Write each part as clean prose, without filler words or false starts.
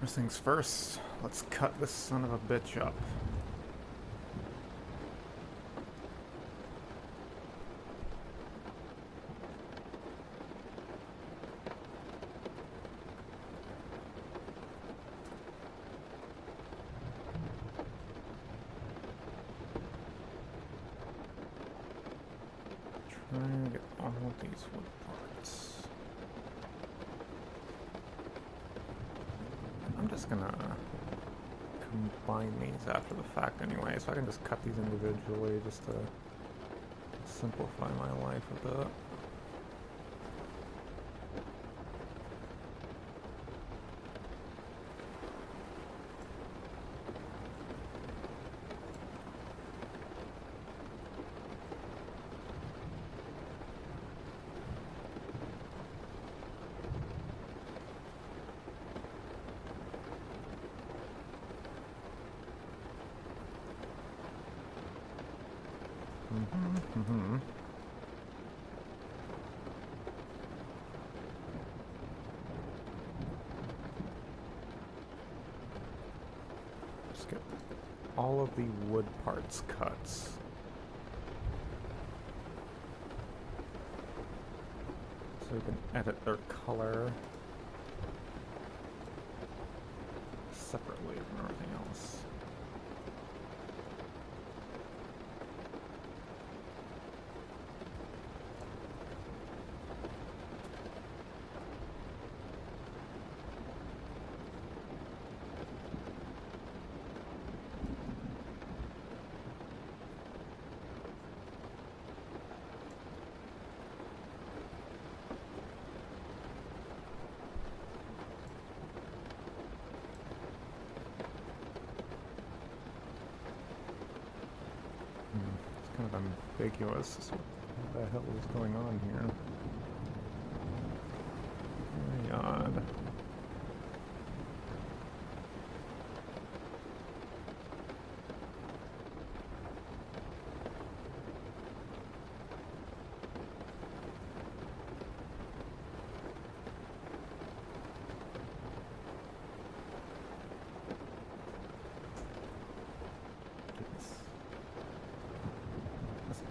First things first, let's cut this son of a bitch up. Try and get all of these wood parts. I'm just gonna combine these after the fact anyway, so I can just cut these individually just to simplify my life a bit. Just get all of the wood parts cut. So we can edit their color separately from everything else. It's kind of ambiguous as to what the hell is going on here. Very odd.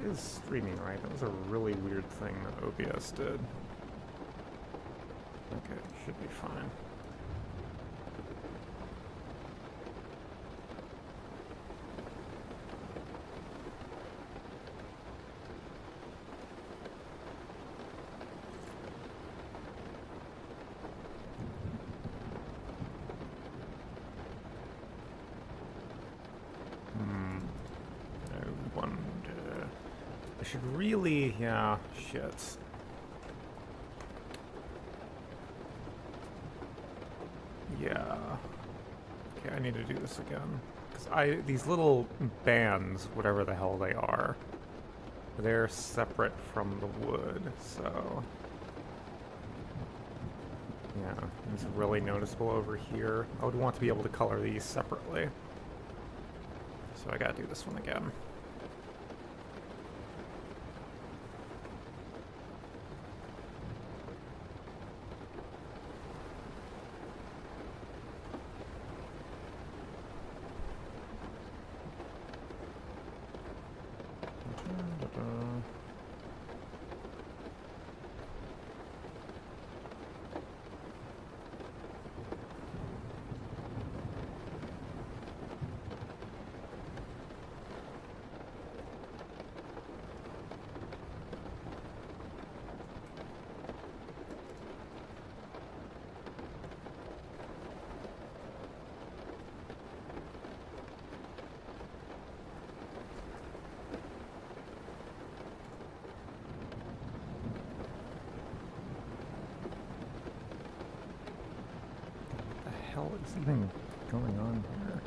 Is streaming, right? That was a really weird thing that OBS did. Okay, should be fine. I wonder. I should really, yeah, shit. Yeah. Okay, I need to do this again. Because these little bands, whatever the hell they are, they're separate from the wood, so... Yeah, it's really noticeable over here. I would want to be able to color these separately. So I gotta do this one again. What the hell is even going on here?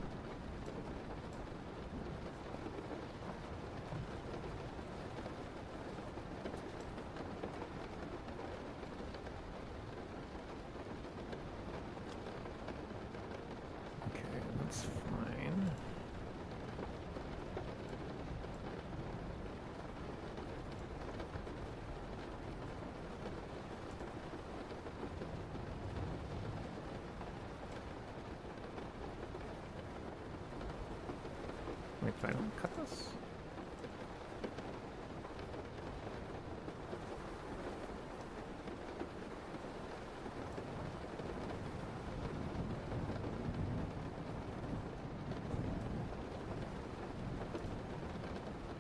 Okay, that's fine. Can I not cut this?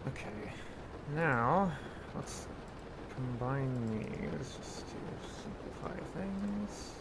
Okay, now let's combine these just to simplify things.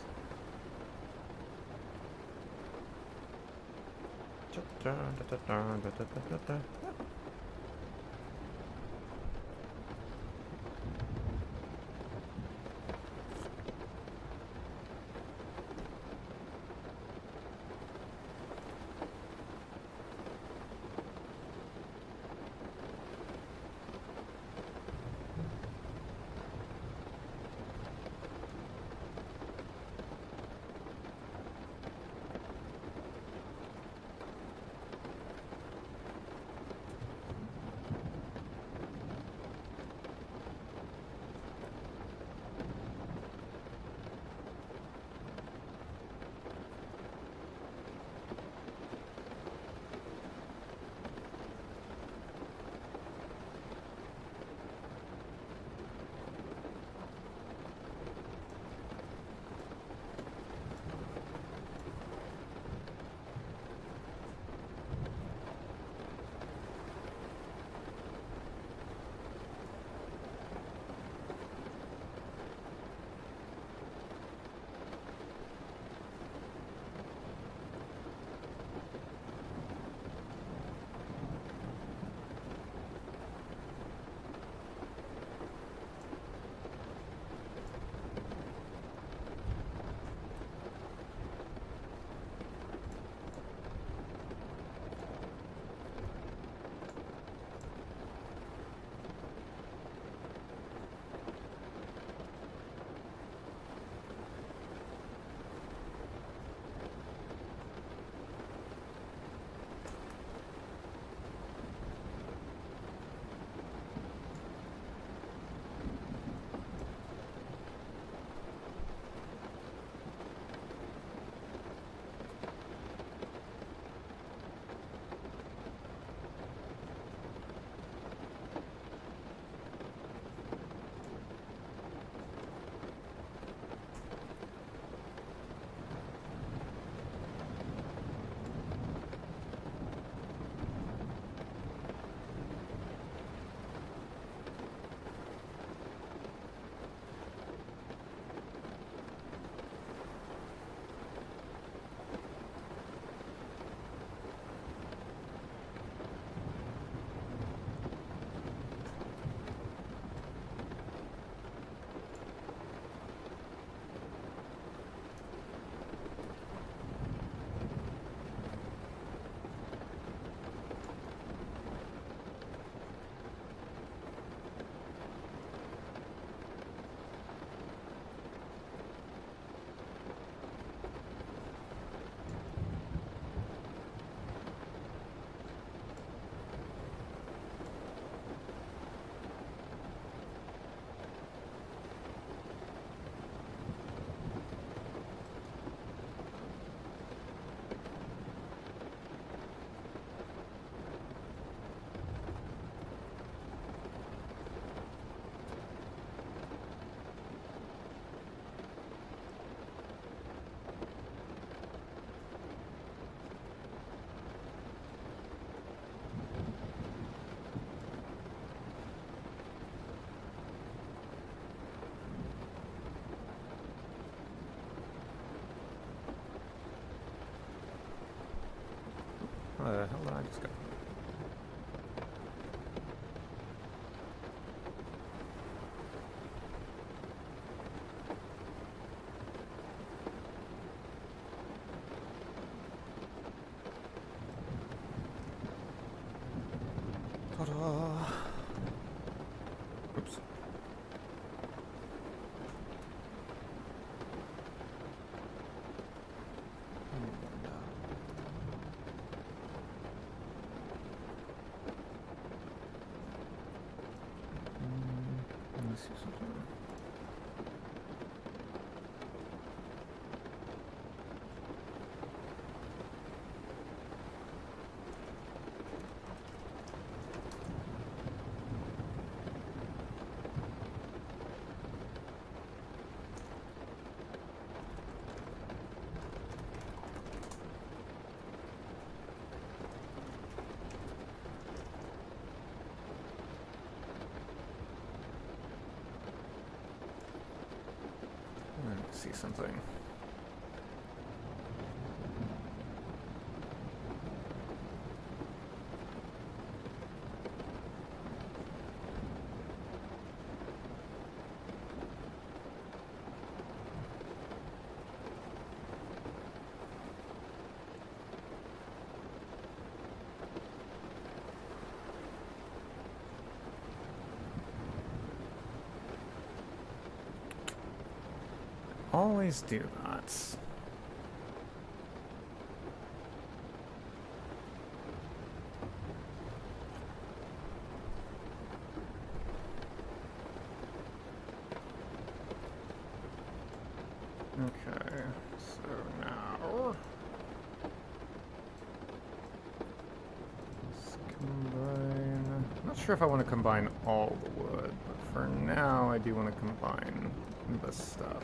Where the hell did I just go? Ta-da! Oops. Let me see something. see something. Always do that. Okay, so now let's combine. I'm not sure if I want to combine all the wood, but for now I do want to combine this stuff.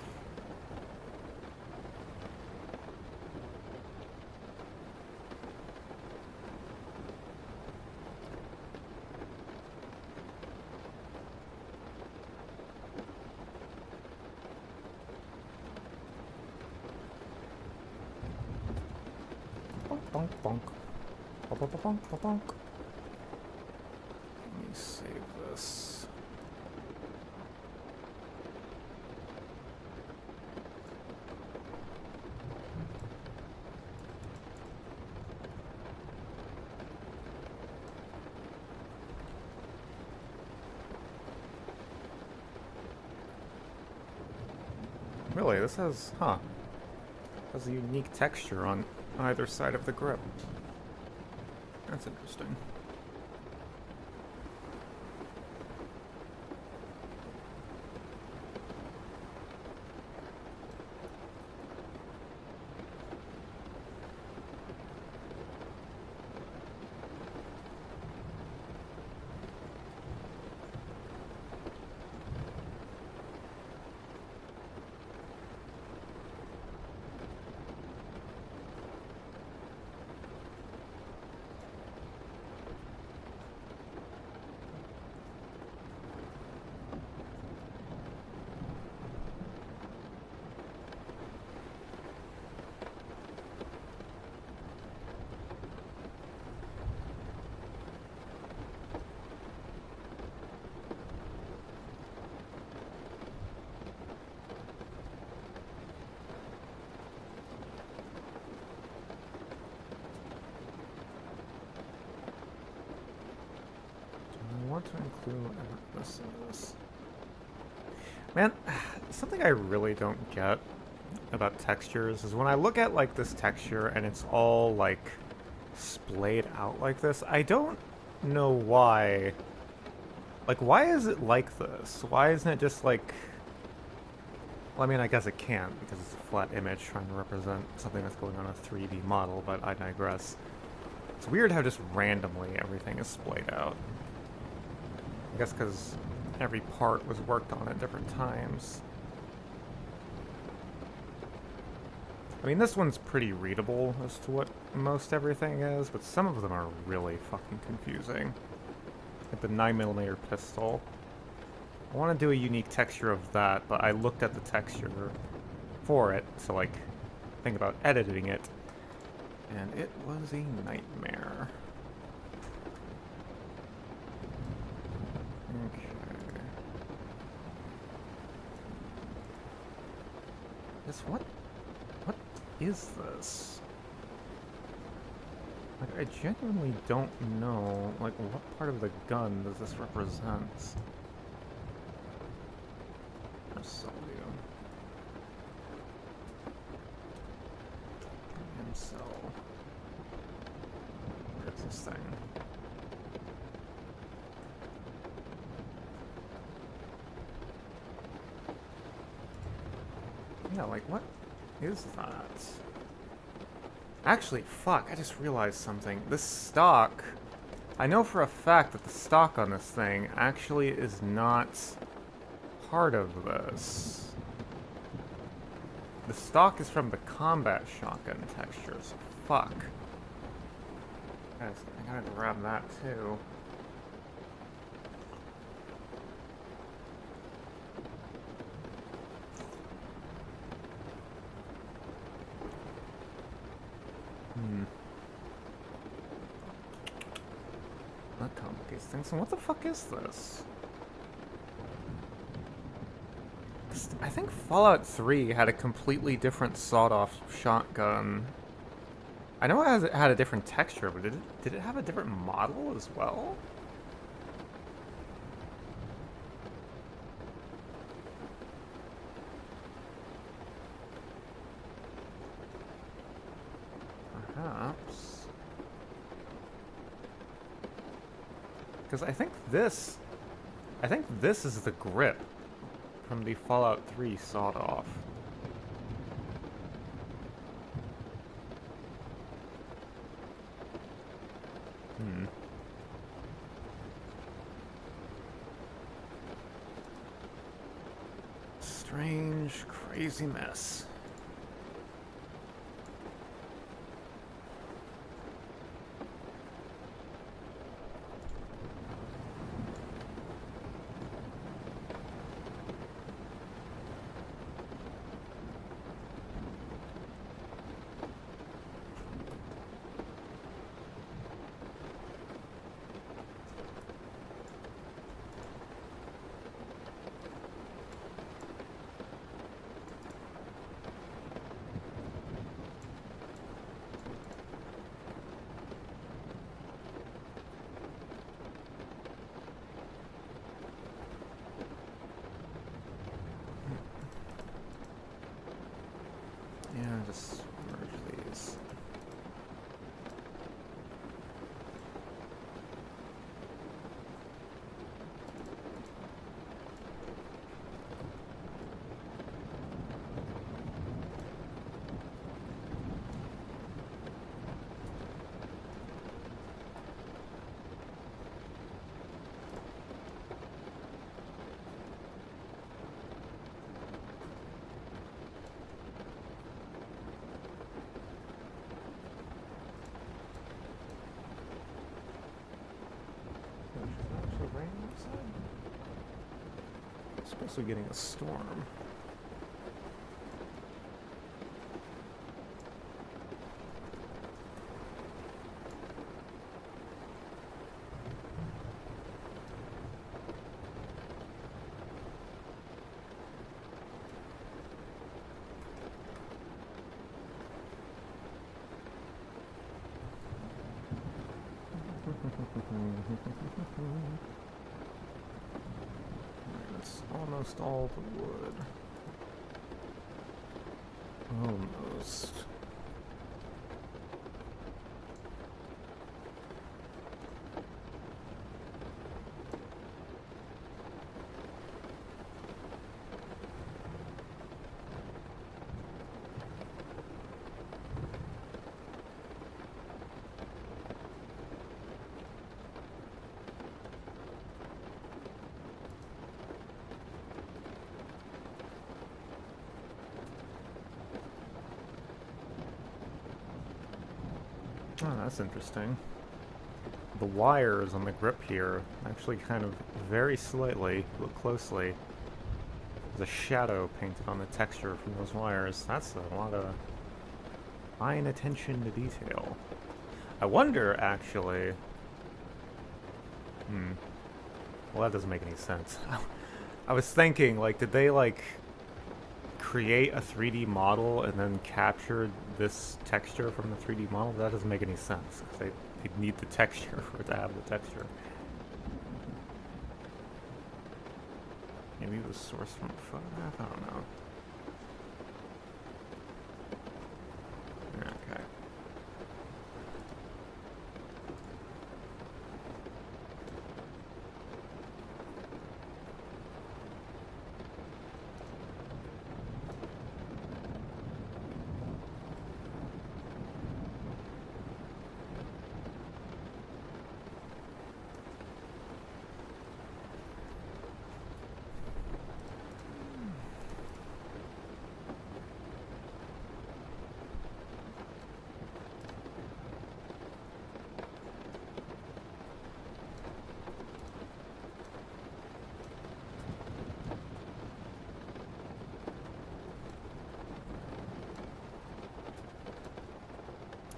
Bonk, bonk. Bonk, bonk, bonk, bonk, bonk. Let me save this. Really, this has, has a unique texture on either side of the grip. That's interesting. To include this in this. Man, something I really don't get about textures is when I look at like this texture and it's all like splayed out like this, I don't know why. Like, why is it like this? Why isn't it just like... Well, I mean, I guess it can't because it's a flat image trying to represent something that's going on a 3D model, but I digress. It's weird how just randomly everything is splayed out. I guess because every part was worked on at different times. I mean, this one's pretty readable as to what most everything is, but some of them are really fucking confusing. Like the 9mm pistol. I want to do a unique texture of that, but I looked at the texture for it to, like, think about editing it, and it was a nightmare. Okay. What is this? Like, I genuinely don't know, like, what part of the gun does this represent? Or sell you. And sell. Where's this thing? Yeah, like, what is that? Actually, fuck, I just realized something. This stock, I know for a fact that the stock on this thing actually is not part of this. The stock is from the combat shotgun textures. Fuck. Guys, I gotta grab that too. these things. And what the fuck is this? I think Fallout 3 had a completely different sawed-off shotgun. I know it had a different texture, but did it have a different model as well? Perhaps. Because I think this is the grip from the Fallout 3 sawed-off. Strange, crazy mess. Yeah, just merge these. Supposed to be getting a storm. It's almost all the wood. Almost. Oh, that's interesting. The wires on the grip here actually kind of very slightly, look closely, there's a shadow painted on the texture from those wires. That's a lot of fine attention to detail. I wonder, actually... Well, that doesn't make any sense. I was thinking, like, did they, like, create a 3D model and then capture this texture from the 3D model? That doesn't make any sense, because they need the texture for it to have the texture. Maybe it was sourced from a photograph? I don't know. Okay.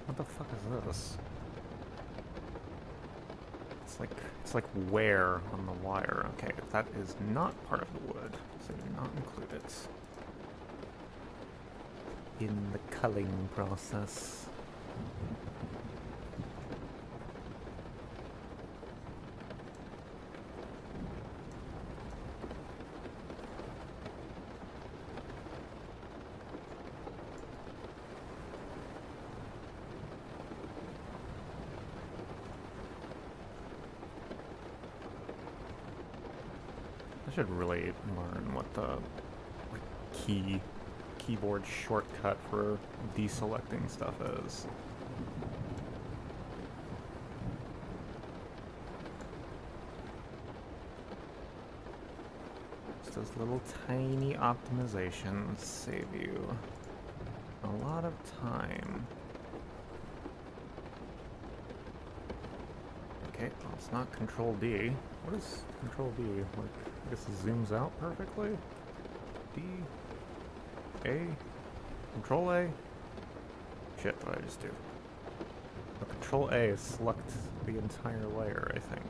What the fuck is this? It's It's like where on the wire. Okay, that is not part of the wood, so do not include it in the culling process. I should really learn what the keyboard shortcut for deselecting stuff is. Just those little tiny optimizations save you a lot of time. Okay, well, it's not Control D. What is Control D? Like, I guess it zooms out perfectly? D? A? Control A? Shit, what did I just do? Oh, Control A select the entire layer, I think.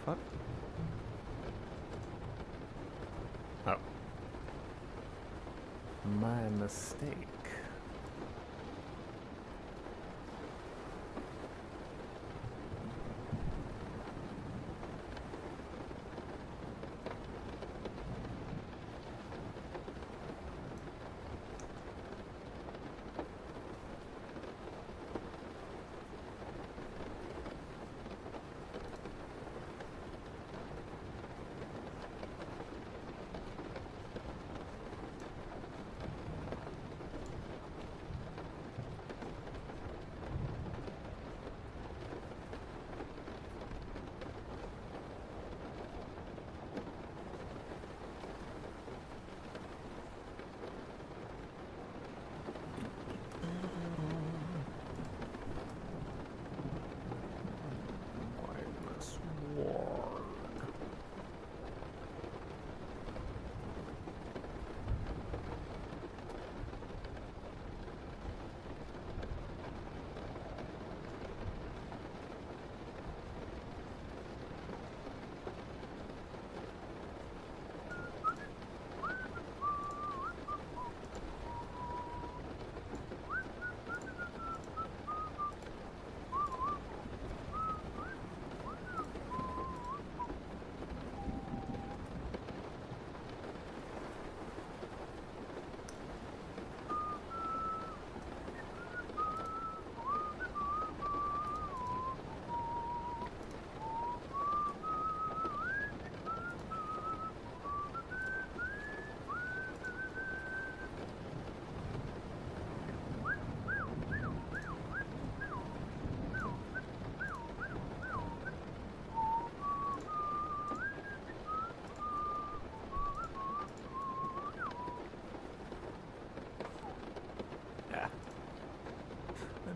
Fuck. Oh. My mistake.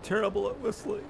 terrible at whistling.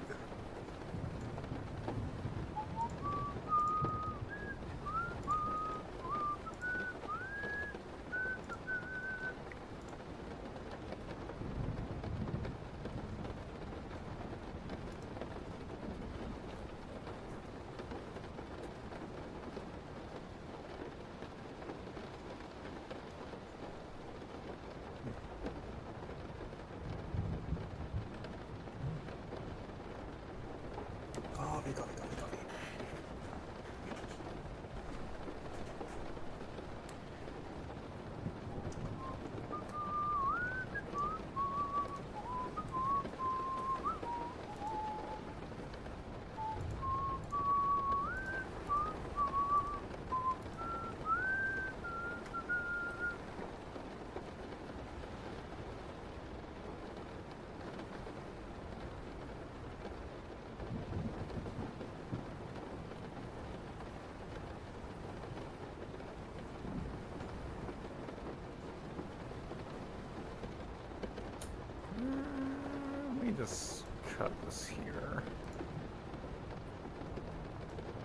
Just cut this here.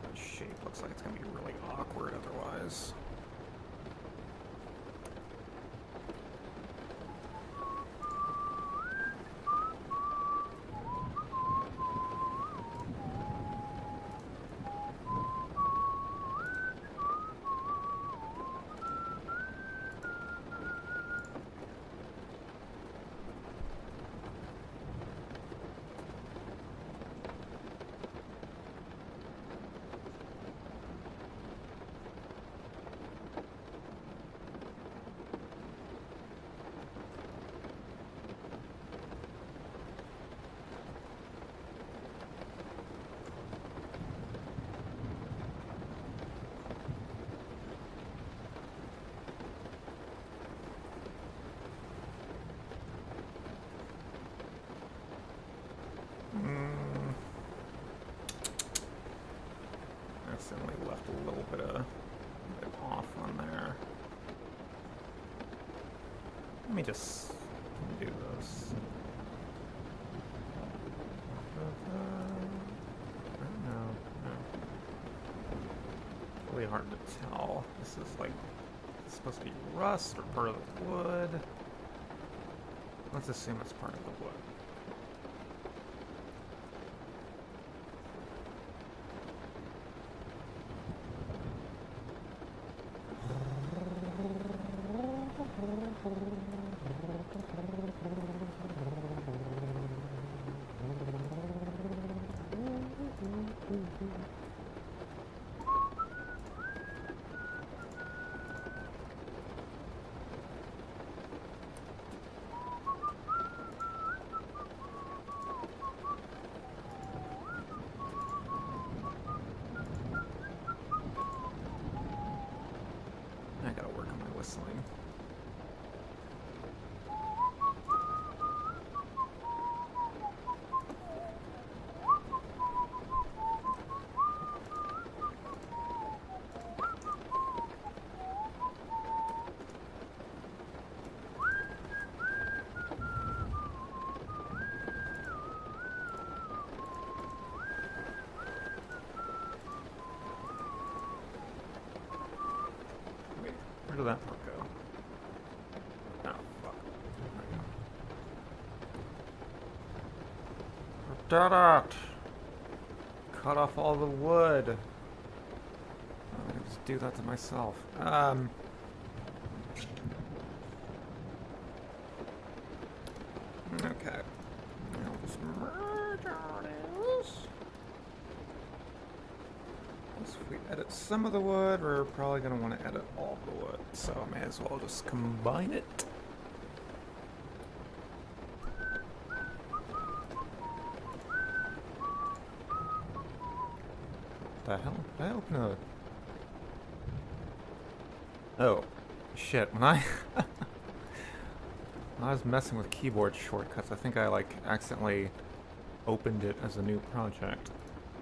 That shape looks like it's gonna be really awkward otherwise. Accidentally left a little bit off on there. Let me just do this. No. Really hard to tell. This is like supposed to be rust or part of the wood. Let's assume it's part of the wood. I gotta work on my whistling. Where did that part go? Oh, fuck. There we go. Did it! Cut off all the wood. I can just do that to myself. Okay. Now just merge all this. If we edit some of the wood, we're probably going to want to edit all of the wood, so I may as well just combine it. The hell? Did I open a... Oh, shit. When I was messing with keyboard shortcuts, I think I, like, accidentally opened it as a new project.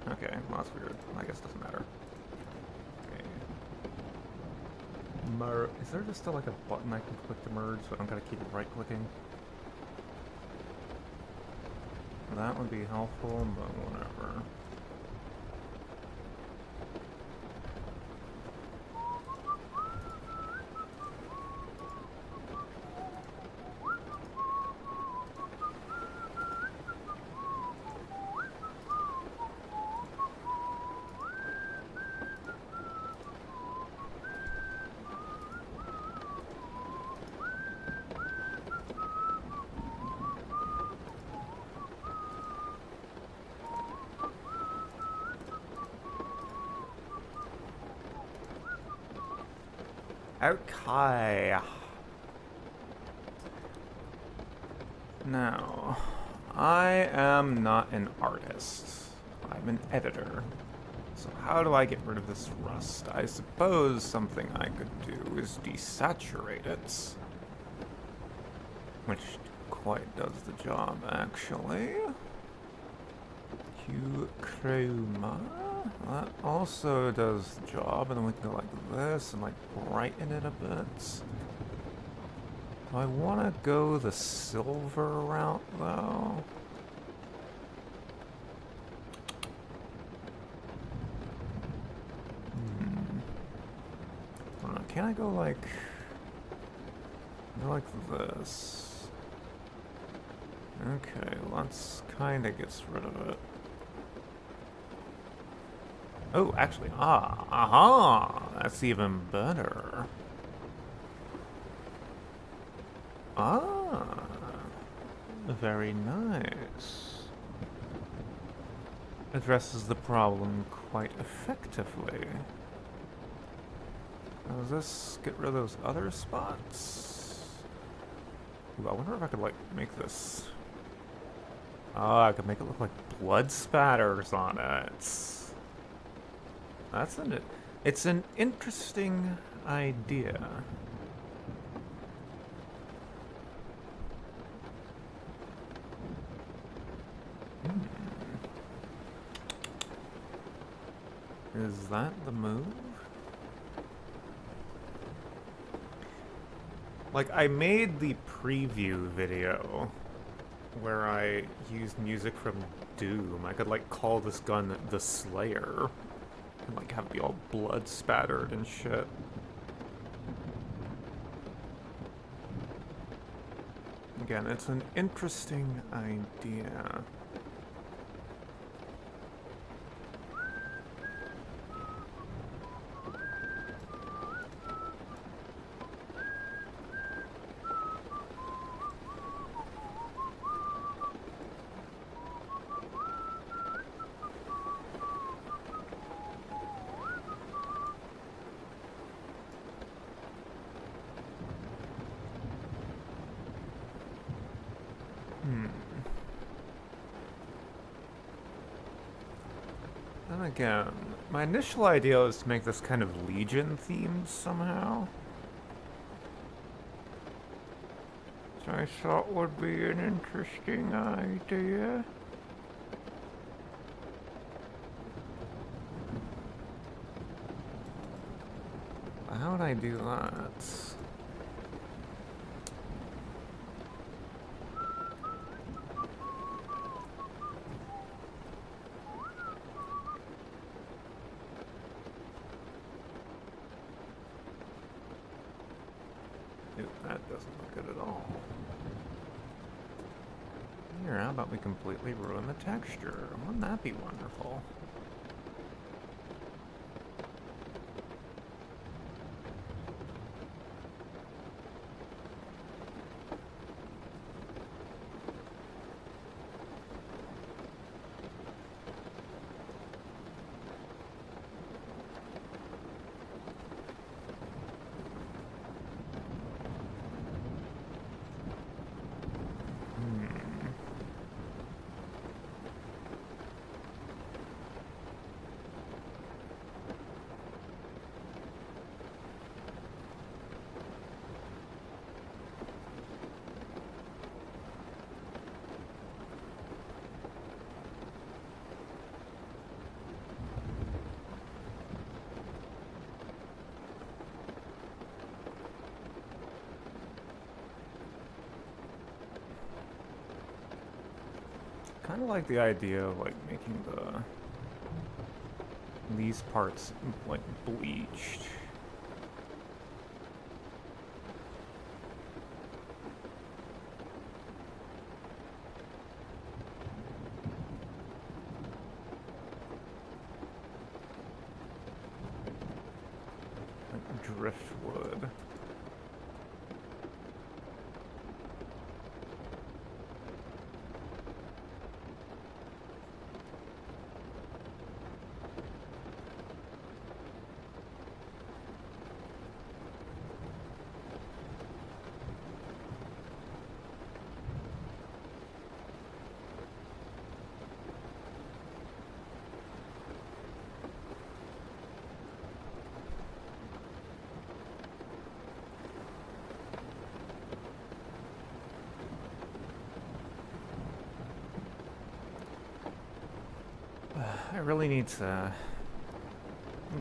Okay, well, that's weird. I guess it doesn't matter. Okay. Is there just still like a button I can click to merge so I don't gotta keep right-clicking? That would be helpful, but whatever. Okay. Now, I am not an artist. I'm an editor. So how do I get rid of this rust? I suppose something I could do is desaturate it. Which quite does the job, actually. Hue chroma. That also does the job, and then we can go like this and like brighten it a bit. Do I want to go the silver route though? I don't know, can I go like this? Okay, well that's kinda gets rid of it. Oh, actually, aha! That's even better. Ah, very nice. Addresses the problem quite effectively. Now, does this get rid of those other spots? Ooh, I wonder if I could, like, make this... Oh, I could make it look like blood spatters on it. That's it's an interesting idea. Is that the move? Like, I made the preview video where I used music from Doom. I could, like, call this gun the Slayer. And, like, have it be all blood spattered and shit. Again, it's an interesting idea. And again, my initial idea was to make this kind of Legion themed somehow. Which I thought would be an interesting idea. How would I do that? That doesn't look good at all. Here, how about we completely ruin the texture? Wouldn't that be wonderful? kind of like the idea of like making these parts like bleached. Like driftwood. I really need to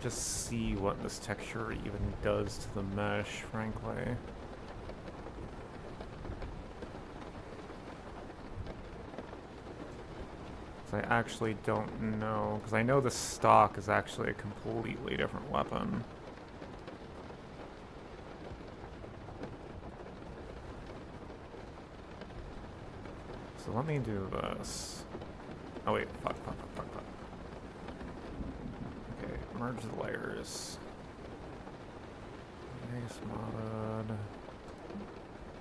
just see what this texture even does to the mesh, frankly. I actually don't know, because I know the stock is actually a completely different weapon. So let me do this. Oh wait, fuck. Okay, merge the layers. Nice modded.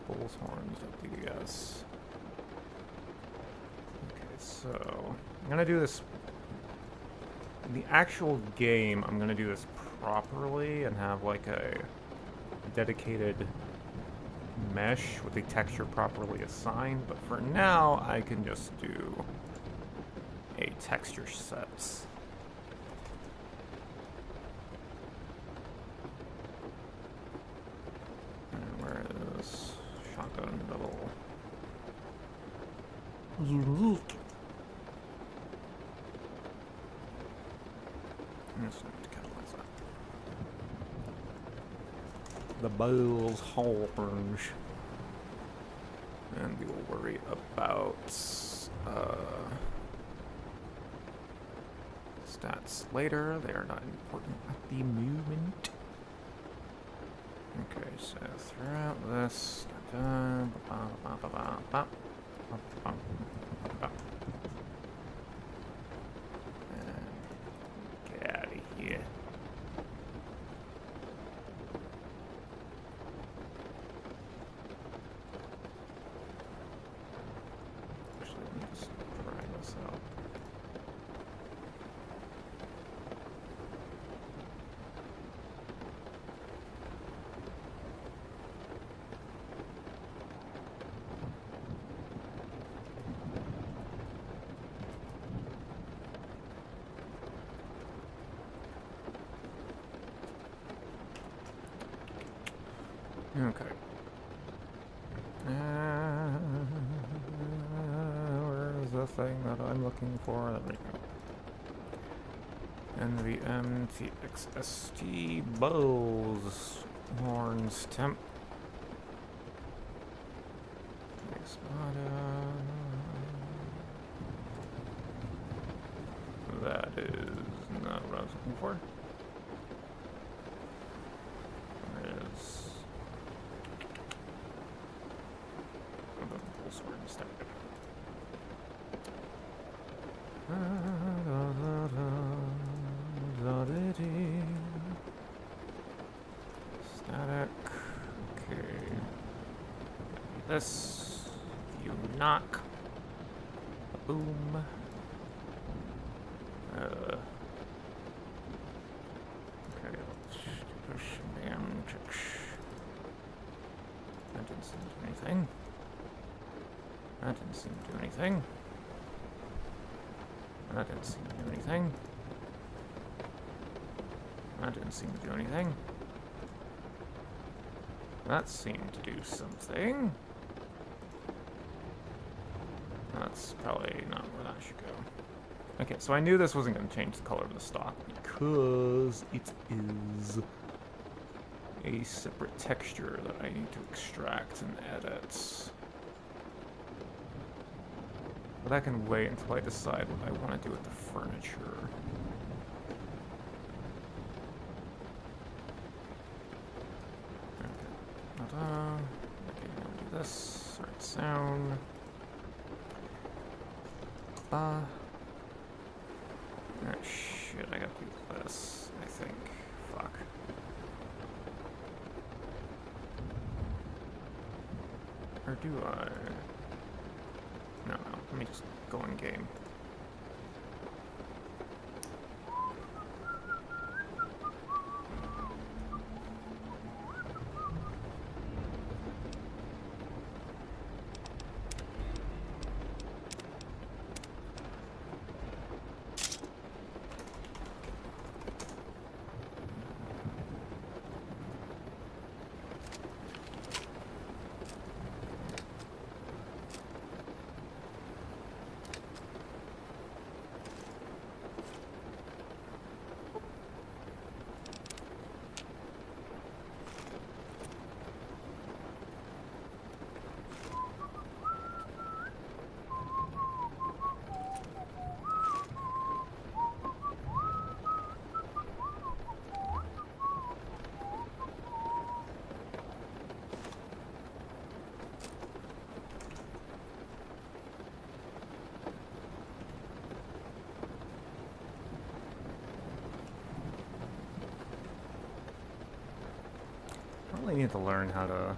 Bull's horns, DDS. Okay, so I'm gonna do this. In the actual game, I'm gonna do this properly and have like a dedicated mesh with the texture properly assigned, but for now I can just do a texture set. And where is shotgun double? Unique. I'm just going to catalyze that. The bull's horns. And we will worry about stats later. They are not important at the moment. Okay, so throughout this, and get out of here. Actually, let me just try this out. Okay. Where is the thing that I'm looking for? There we go. NVMTXST Bowls Horns Temp. That is not what I was looking for. Static. Okay. This. You knock. Boom. Okay. Let's push bam. That didn't seem to do anything. That didn't seem to do anything. That didn't seem to do anything. That didn't seem to do anything. That seemed to do something. That's probably not where that should go. Okay, so I knew this wasn't going to change the color of the stock because it is a separate texture that I need to extract and edit. But I can wait until I decide what I want to do with the furniture. Okay. Okay, I'm gonna do this. Start sound. Oh shit, I gotta do this, I think. Fuck. Or do I? No, let me just go in game. I really need to learn how to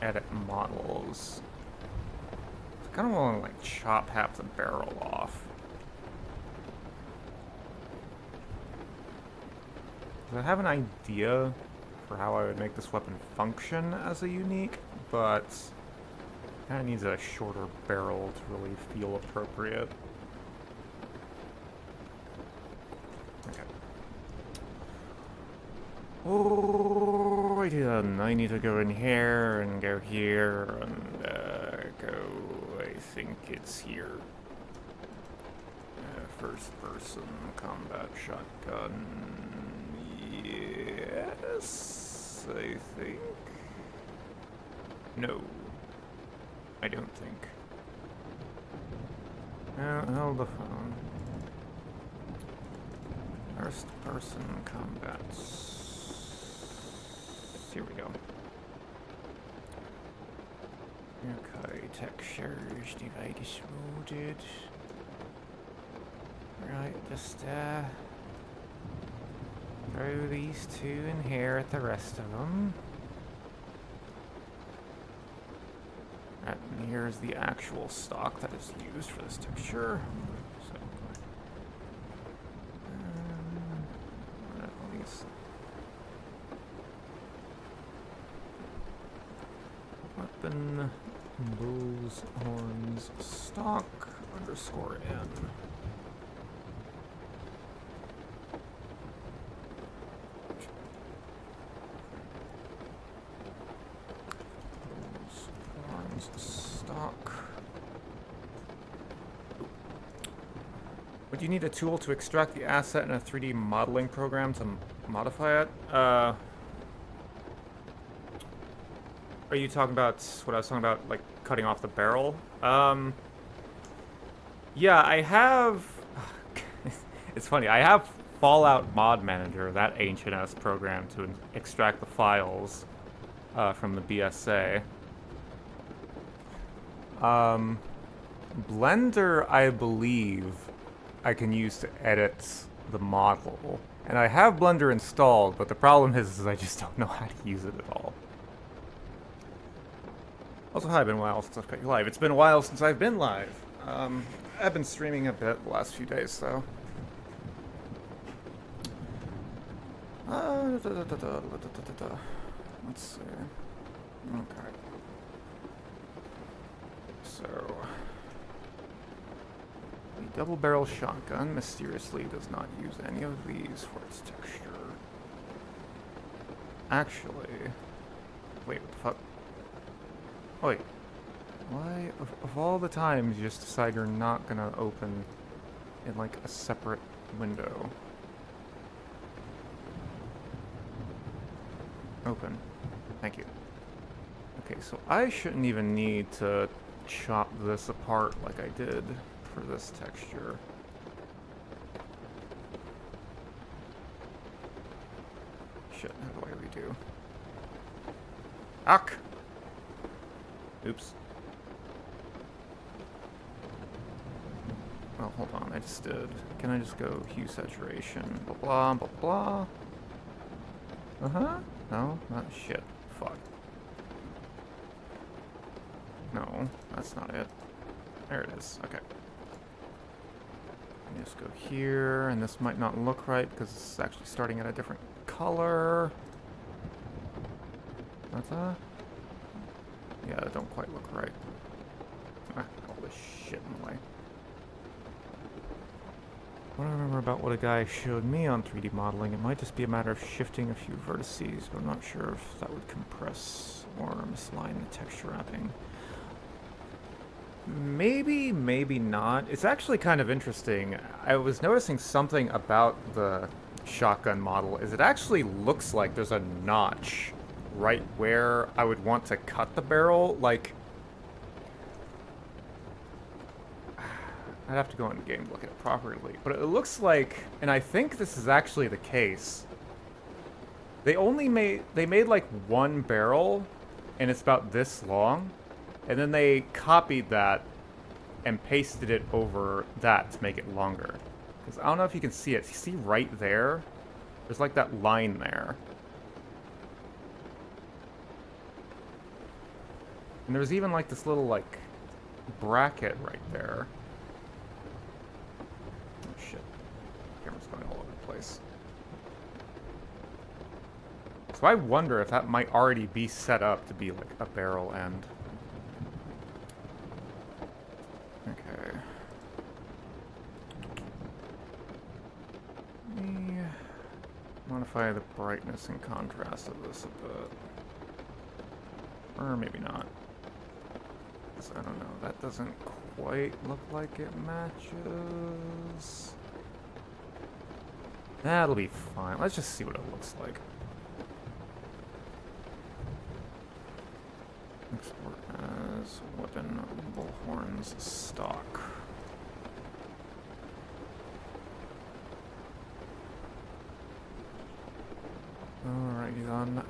edit models. I kind of want to like chop half the barrel off. I have an idea for how I would make this weapon function as a unique, but it kind of needs a shorter barrel to really feel appropriate. Okay. Alrighty then, I need to go in here and go here and go, I think it's here. First person combat shotgun. Yes, I think. No, I don't think. Hold the phone. First person combat. Here we go. Okay, textures, device loaded. Right, just throw these two in here at the rest of them. And here's the actual stock that is used for this texture. So, at least weapon bulls horns stock _n. Stock. Would you need a tool to extract the asset in a 3D modeling program to modify it? Are you talking about what I was talking about, like cutting off the barrel? Yeah, I have... It's funny, I have Fallout Mod Manager, that ancient-ass program to extract the files from the BSA. Blender, I believe, I can use to edit the model. And I have Blender installed, but the problem is I just don't know how to use it at all. Also, hi, been a while since I've cut you live. It's been a while since I've been live. I've been streaming a bit the last few days, though. Let's see. Okay. So, the double-barrel shotgun mysteriously does not use any of these for its texture. Actually, wait, what the fuck? Oh, wait, why, of all the times you just decide you're not gonna open in, like, a separate window? Open. Thank you. Okay, so I shouldn't even need to chop this apart like I did for this texture. Shit, how do I redo? Ack! Oops. Well, hold on, I just did. Can I just go hue saturation? Blah, blah, blah, blah. Uh-huh. No, not shit. Fuck. No, that's not it. There it is. Okay. Just go here, and this might not look right because it's actually starting at a different color. What's that? Yeah, that don't quite look right. Ah, all this shit in the way. What I remember about what a guy showed me on 3D modeling, it might just be a matter of shifting a few vertices, but I'm not sure if that would compress or misalign the texture wrapping. Maybe, maybe not. It's actually kind of interesting. I was noticing something about the shotgun model, is it actually looks like there's a notch right where I would want to cut the barrel. Like, I'd have to go in the game to look at it properly, but it looks like, and I think this is actually the case, they made like one barrel, and it's about this long, and then they copied that and pasted it over that to make it longer. Because I don't know if you can see it. You see right there? There's like that line there. And there's even like this little like bracket right there. Oh shit. Camera's going all over the place. So I wonder if that might already be set up to be like a barrel end. Okay. Let me modify the brightness and contrast of this a bit. Or maybe not. I don't know, that doesn't quite look like it matches. That'll be fine. Let's just see what it looks like. Export as weapon bullhorns stock. Alrighty then.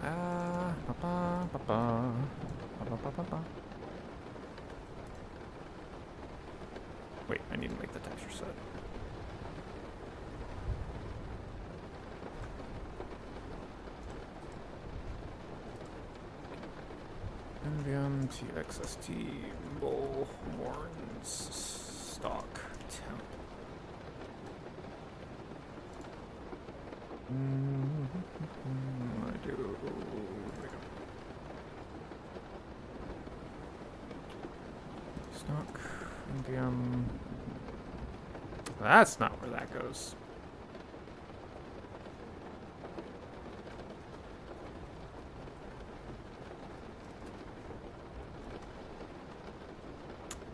Wait, I need to make the texture set. NVM TXST bullhorns stock temp. I do. There we go. Stock NVM. That's not where that goes.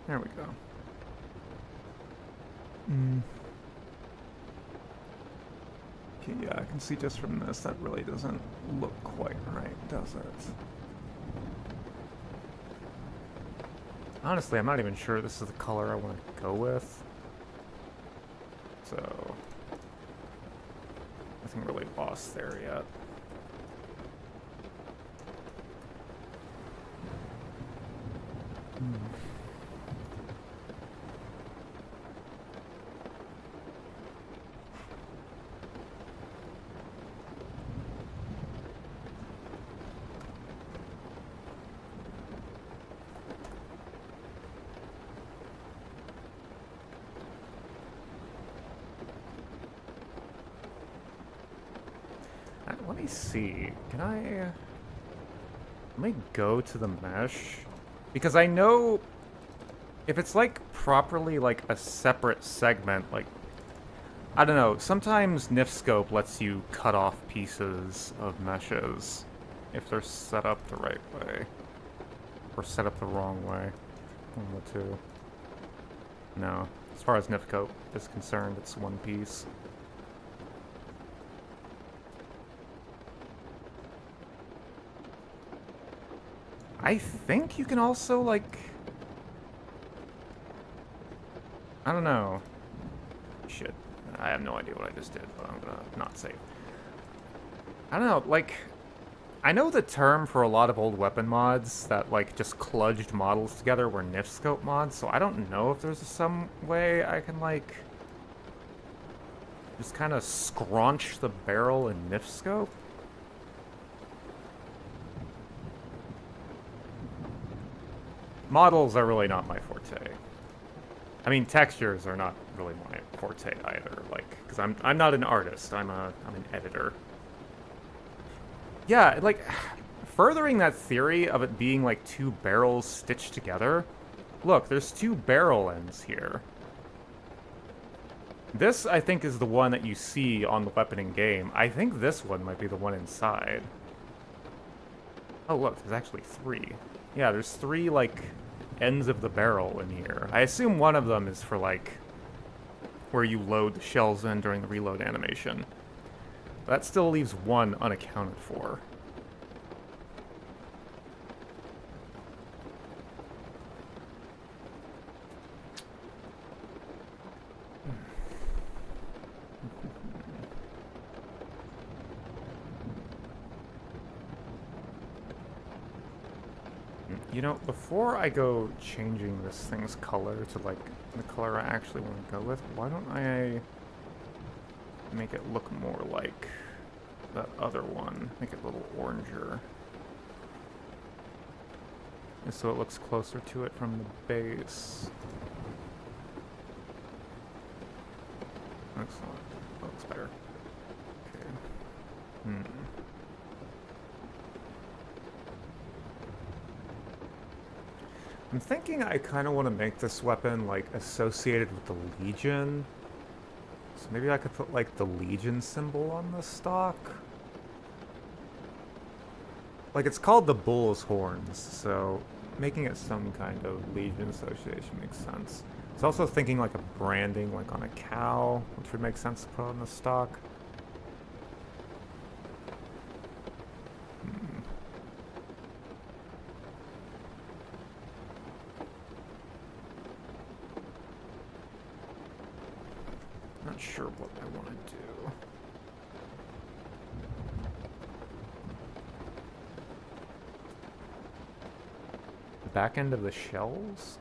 There we go. Okay, yeah, I can see just from this that really doesn't look quite right, does it? Honestly, I'm not even sure this is the color I want to go with. So, nothing really lost there yet. Let me see. Can I... Let me go to the mesh. Because I know if it's like properly like a separate segment, like, I don't know, sometimes NifScope lets you cut off pieces of meshes if they're set up the right way. Or set up the wrong way. One of the two. No. As far as NifScope is concerned, it's one piece. I think you can also, like... I don't know. Shit. I have no idea what I just did, but I'm gonna not save. I don't know, like... I know the term for a lot of old weapon mods that, like, just kludged models together were NIF scope mods, so I don't know if there's some way I can, like... just kind of scraunch the barrel in NIF scope? Models are really not my forte. I mean, textures are not really my forte either, like, because I'm not an artist, I'm an editor. Yeah, like, furthering that theory of it being like two barrels stitched together, look, there's two barrel ends here. This, I think, is the one that you see on the weapon in game. I think this one might be the one inside. Oh, look, there's actually three. Yeah, there's three, like, ends of the barrel in here. I assume one of them is for, like, where you load the shells in during the reload animation. That still leaves one unaccounted for. You know, before I go changing this thing's color to, like, the color I actually want to go with, why don't I make it look more like that other one? Make it a little oranger. And so it looks closer to it from the base. Excellent. That looks better. Okay. I'm thinking I kind of want to make this weapon, like, associated with the Legion. So maybe I could put, like, the Legion symbol on the stock. Like, it's called the Bull's Horns, so making it some kind of Legion association makes sense. I was also thinking, like, a branding, like, on a cow, which would make sense to put on the stock. Not sure what I want to do. Back end of the shells?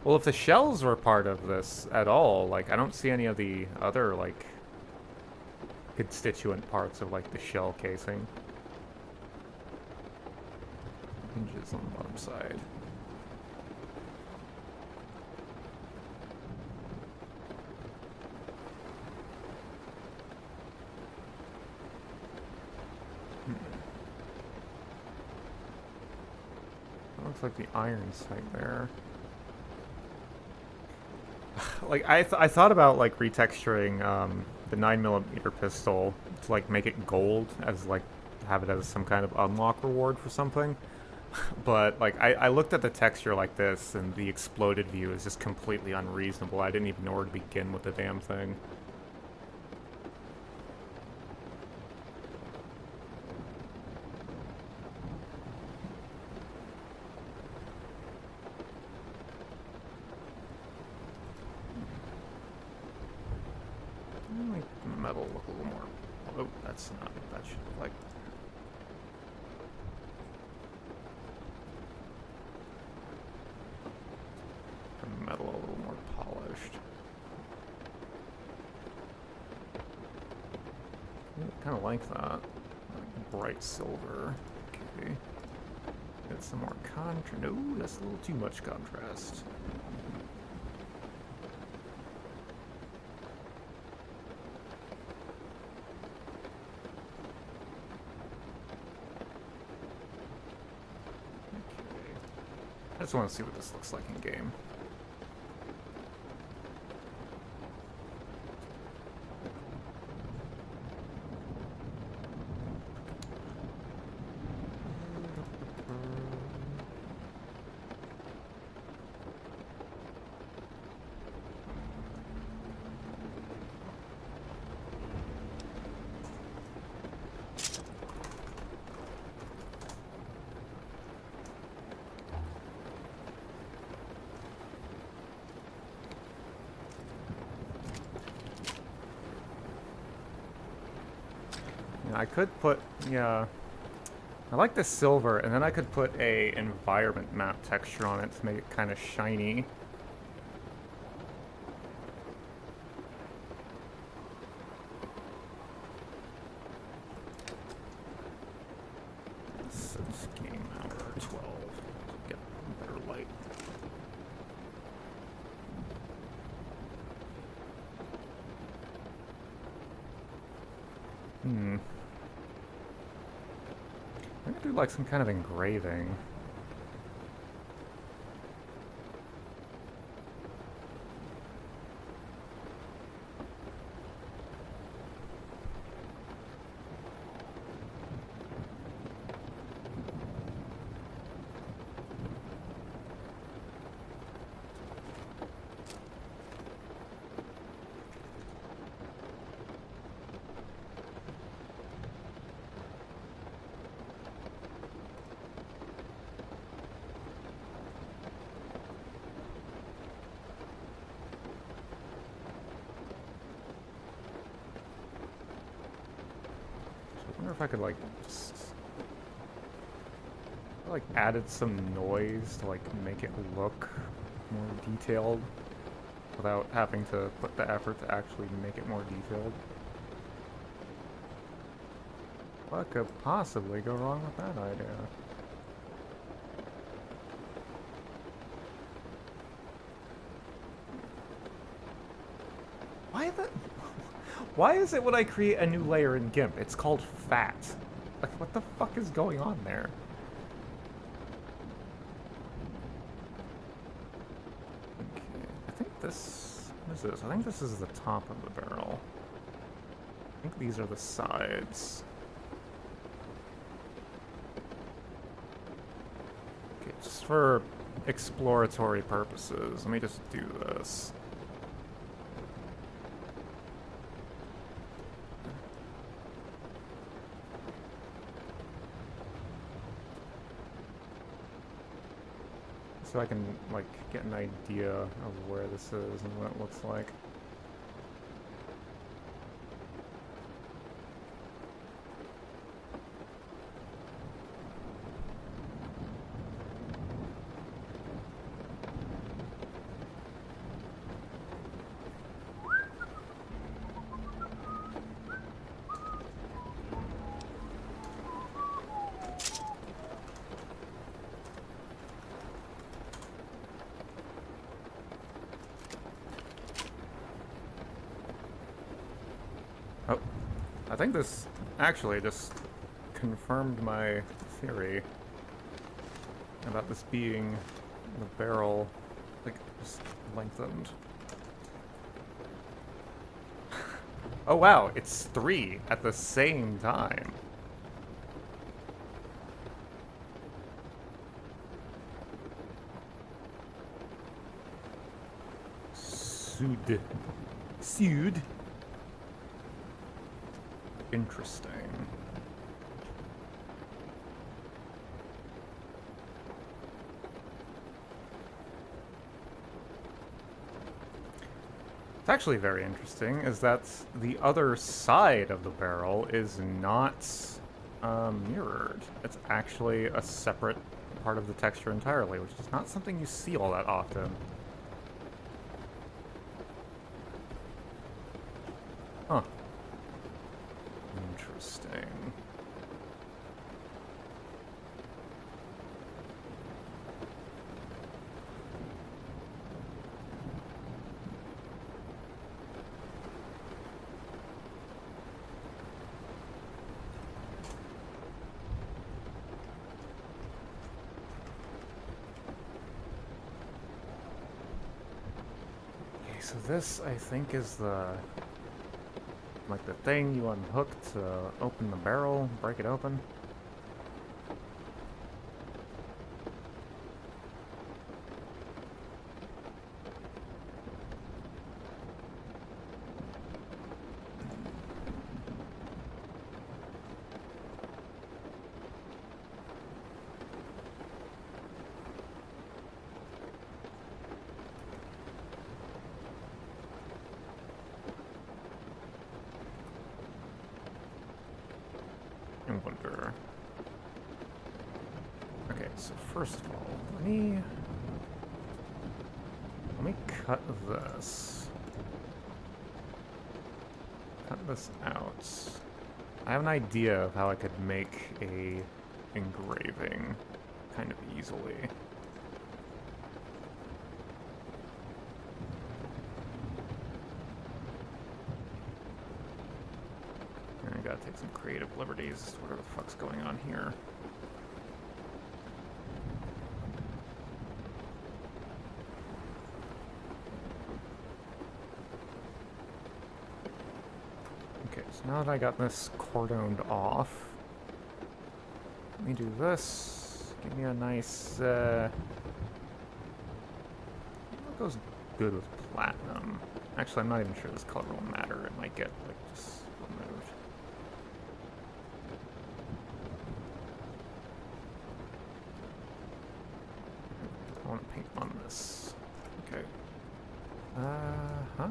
Well, if the shells were part of this at all, like, I don't see any of the other, like, constituent parts of, like, the shell casing. Hinges on the bottom side. That looks like the iron sight there. Like, I thought about, like, retexturing the 9mm pistol to, like, make it gold as, like, have it as some kind of unlock reward for something. But, like, I looked at the texture like this, and the exploded view is just completely unreasonable. I didn't even know where to begin with the damn thing. Make the metal look a little more... Oh, that's not what that should look like. Metal a little more polished. Kind of like that. Like bright silver. Okay. Get some more contrast. No, that's a little too much contrast. Okay. I just want to see what this looks like in game. I could put, yeah, I like the silver, and then I could put a environment map texture on it to make it kind of shiny. Since game hour 12, get better light. I'm gonna do like some kind of engraving. I wonder if I could like just like added some noise to like make it look more detailed without having to put the effort to actually make it more detailed. What could possibly go wrong with that idea? Why is it when I create a new layer in GIMP, it's called fat? Like, what the fuck is going on there? Okay, I think this... What is this? I think this is the top of the barrel. I think these are the sides. Okay, just for exploratory purposes, let me just do this. So I can, like, get an idea of where this is and what it looks like. Oh, I think this actually just confirmed my theory about this being the barrel, like, just lengthened. Oh wow, it's 3 at the same time. Sud. Sud. Interesting. It's actually very interesting, is that the other side of the barrel is not mirrored. It's actually a separate part of the texture entirely, which is not something you see all that often. Huh. Interesting. Okay, so this, I think, is the... like the thing you unhook to open the barrel, break it open. Okay, so first of all, let me cut this. Cut this out. I have an idea of how I could make a engraving kind of easily. And I gotta take some creative liberties, whatever the fuck's going on here. Okay, so now that I got this cordoned off, let me do this. Give me a nice, what goes good with platinum? Actually, I'm not even sure this color will matter. It might get, like, just removed. I want to paint on this. Okay. Huh?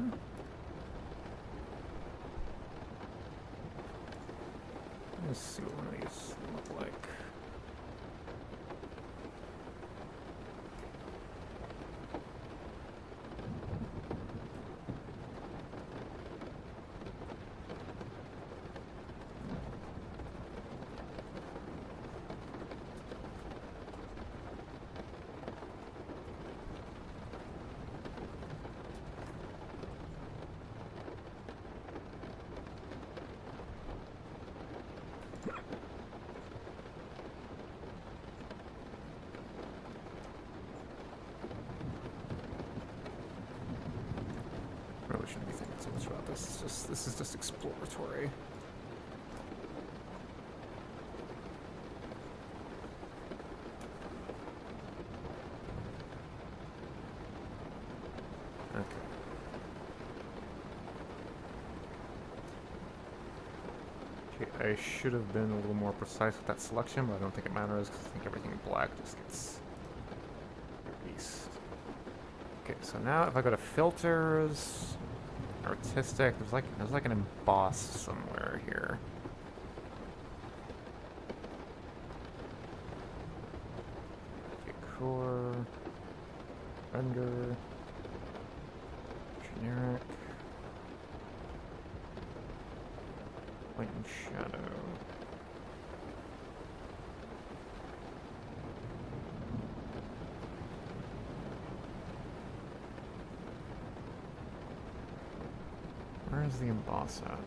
Let's see what one of these look like. Really shouldn't be thinking too much about this. This is just exploratory. Okay. Okay, I should have been a little more precise with that selection, but I don't think it matters because I think everything in black just gets erased. Okay, so now if I go to filters, artistic, there's like an emboss somewhere here. Okay, core, render, generic, light and shadow. Where's the emboss at?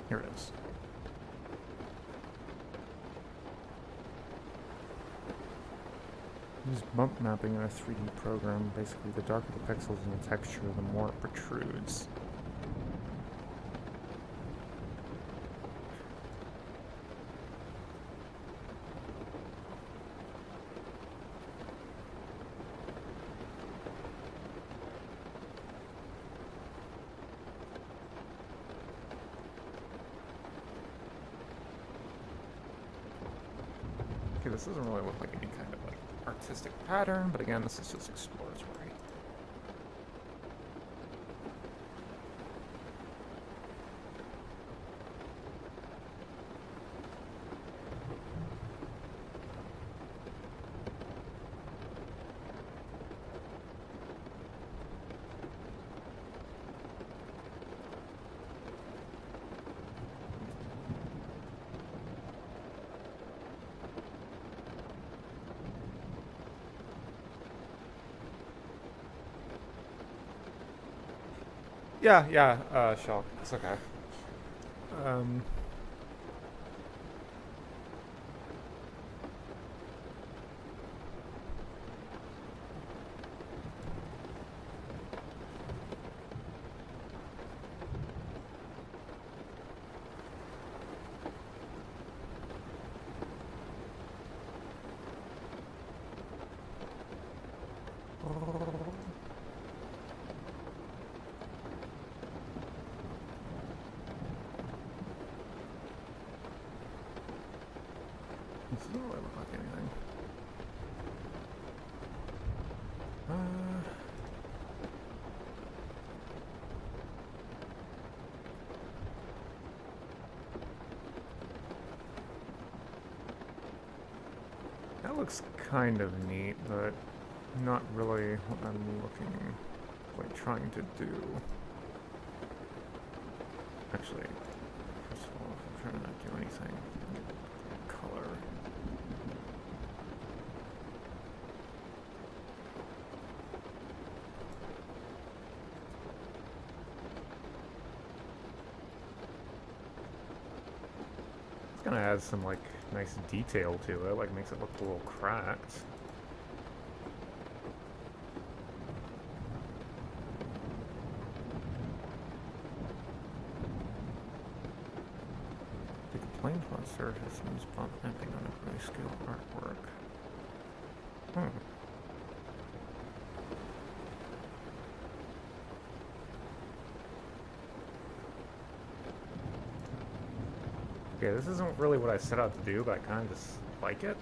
Here it is. Use bump mapping in a 3D program. Basically, the darker the pixels in the texture, the more it protrudes. Okay, this doesn't really look like any kind of like artistic pattern, but again, this is just exploratory. Yeah, Shell. It's okay. Um... really look like anything. That looks kind of neat, but not really what I'm trying to do. Actually, first of all, I'm trying to not do anything. Color. It's gonna add some like nice detail to it, like makes it look a little cracked. Plain font surface and spot mapping on a grayscale artwork. Okay, this isn't really what I set out to do, but I kind of just like it.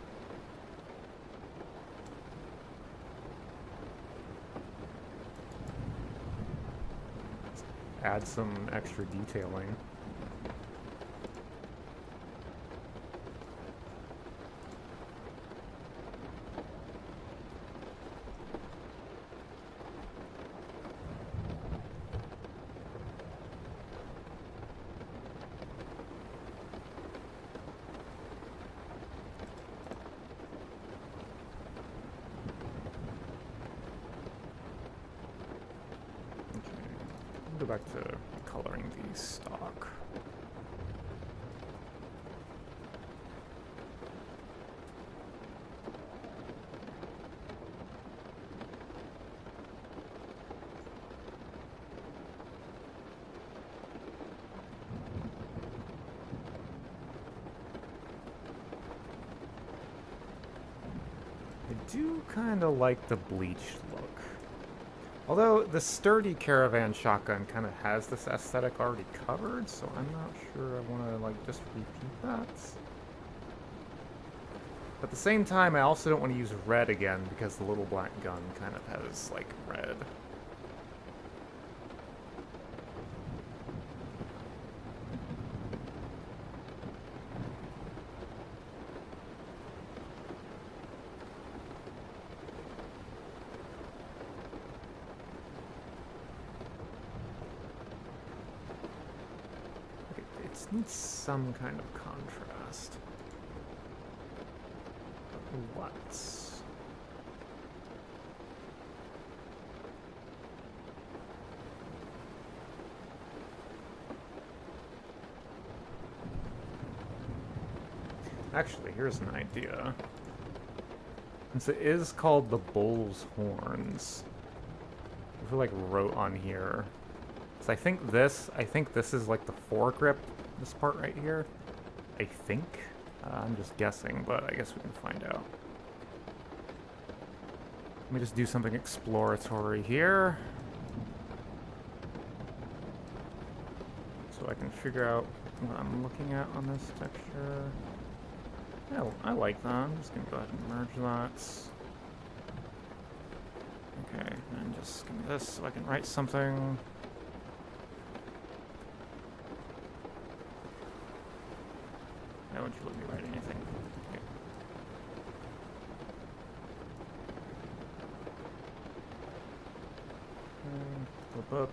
Add some extra detailing. Go back to coloring the stock. I do kind of like the bleached look. Although the sturdy caravan shotgun kind of has this aesthetic already covered, so I'm not sure I want to like just repeat that. At the same time, I also don't want to use red again because the little black gun kind of has like red. Needs some kind of contrast. What? Actually, here's an idea. Since it is called the bull's horns, if we like wrote on here, so I think this is like the foregrip. This part right here, I think. I'm just guessing, but I guess we can find out. Let me just do something exploratory here, so I can figure out what I'm looking at on this texture. Yeah, I like that. I'm just gonna go ahead and merge that. Okay, and just give me this so I can write something. Why don't you let me write anything? Okay. Up.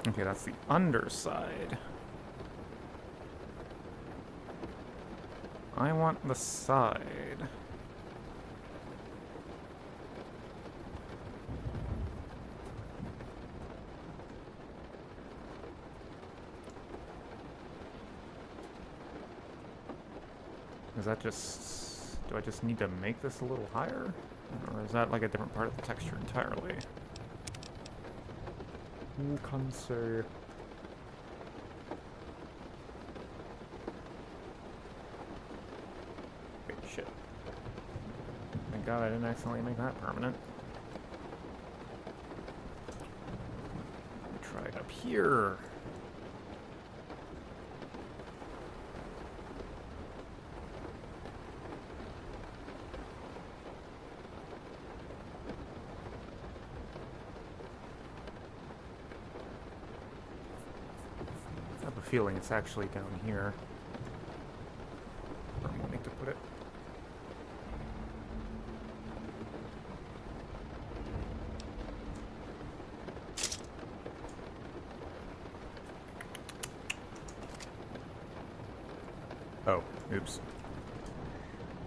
Okay, that's the underside. I want the side. Is that just... Do I just need to make this a little higher? Or is that like a different part of the texture entirely? Who can say? Wait, shit. Thank God I didn't accidentally make that permanent. Let me try it up here. I have a feeling it's actually down here where I'm wanting to put it. Oh, oops.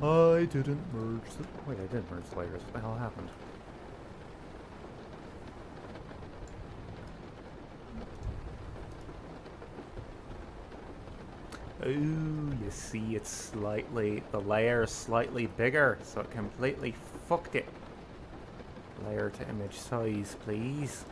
I didn't merge the... Wait, I did merge layers. What the hell happened? Oh, you see it's slightly... The layer is slightly bigger, so it completely fucked it. Layer to image size, please.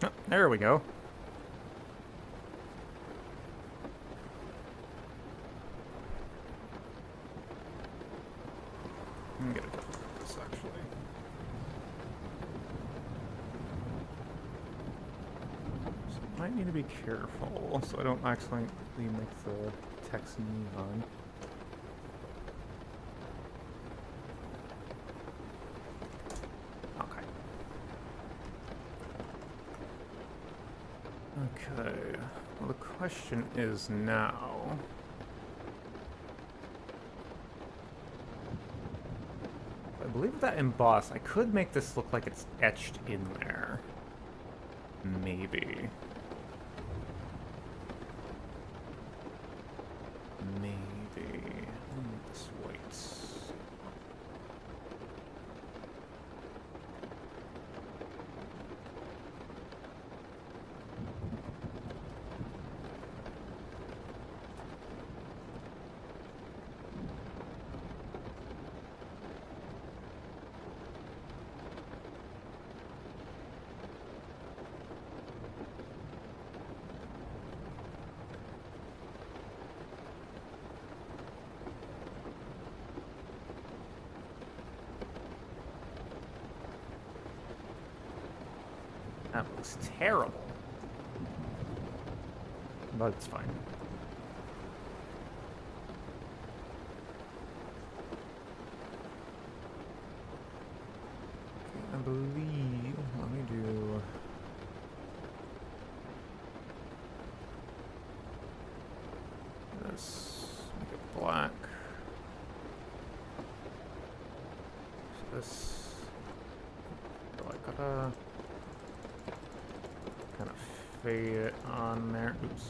Oh, there we go. I'm gonna get this actually. So I might need to be careful so I don't accidentally make the text neon. Okay, well the question is now... I believe that emboss, I could make this look like it's etched in there. Maybe. Maybe. Let me make this white. That looks terrible. But it's fine. I believe... Let me do... this. Make it black. So this... Do I gotta... kind of fade it on there. Oops.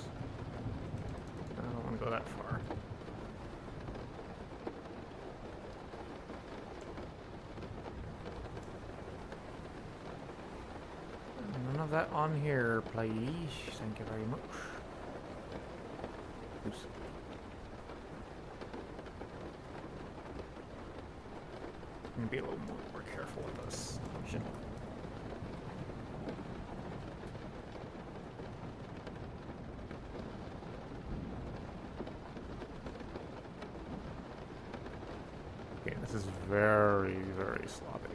I don't want to go that far. None of that on here, please. Thank you very much. Oops. I'm gonna be a little more careful with this. Shit. Okay, this is very, very sloppy.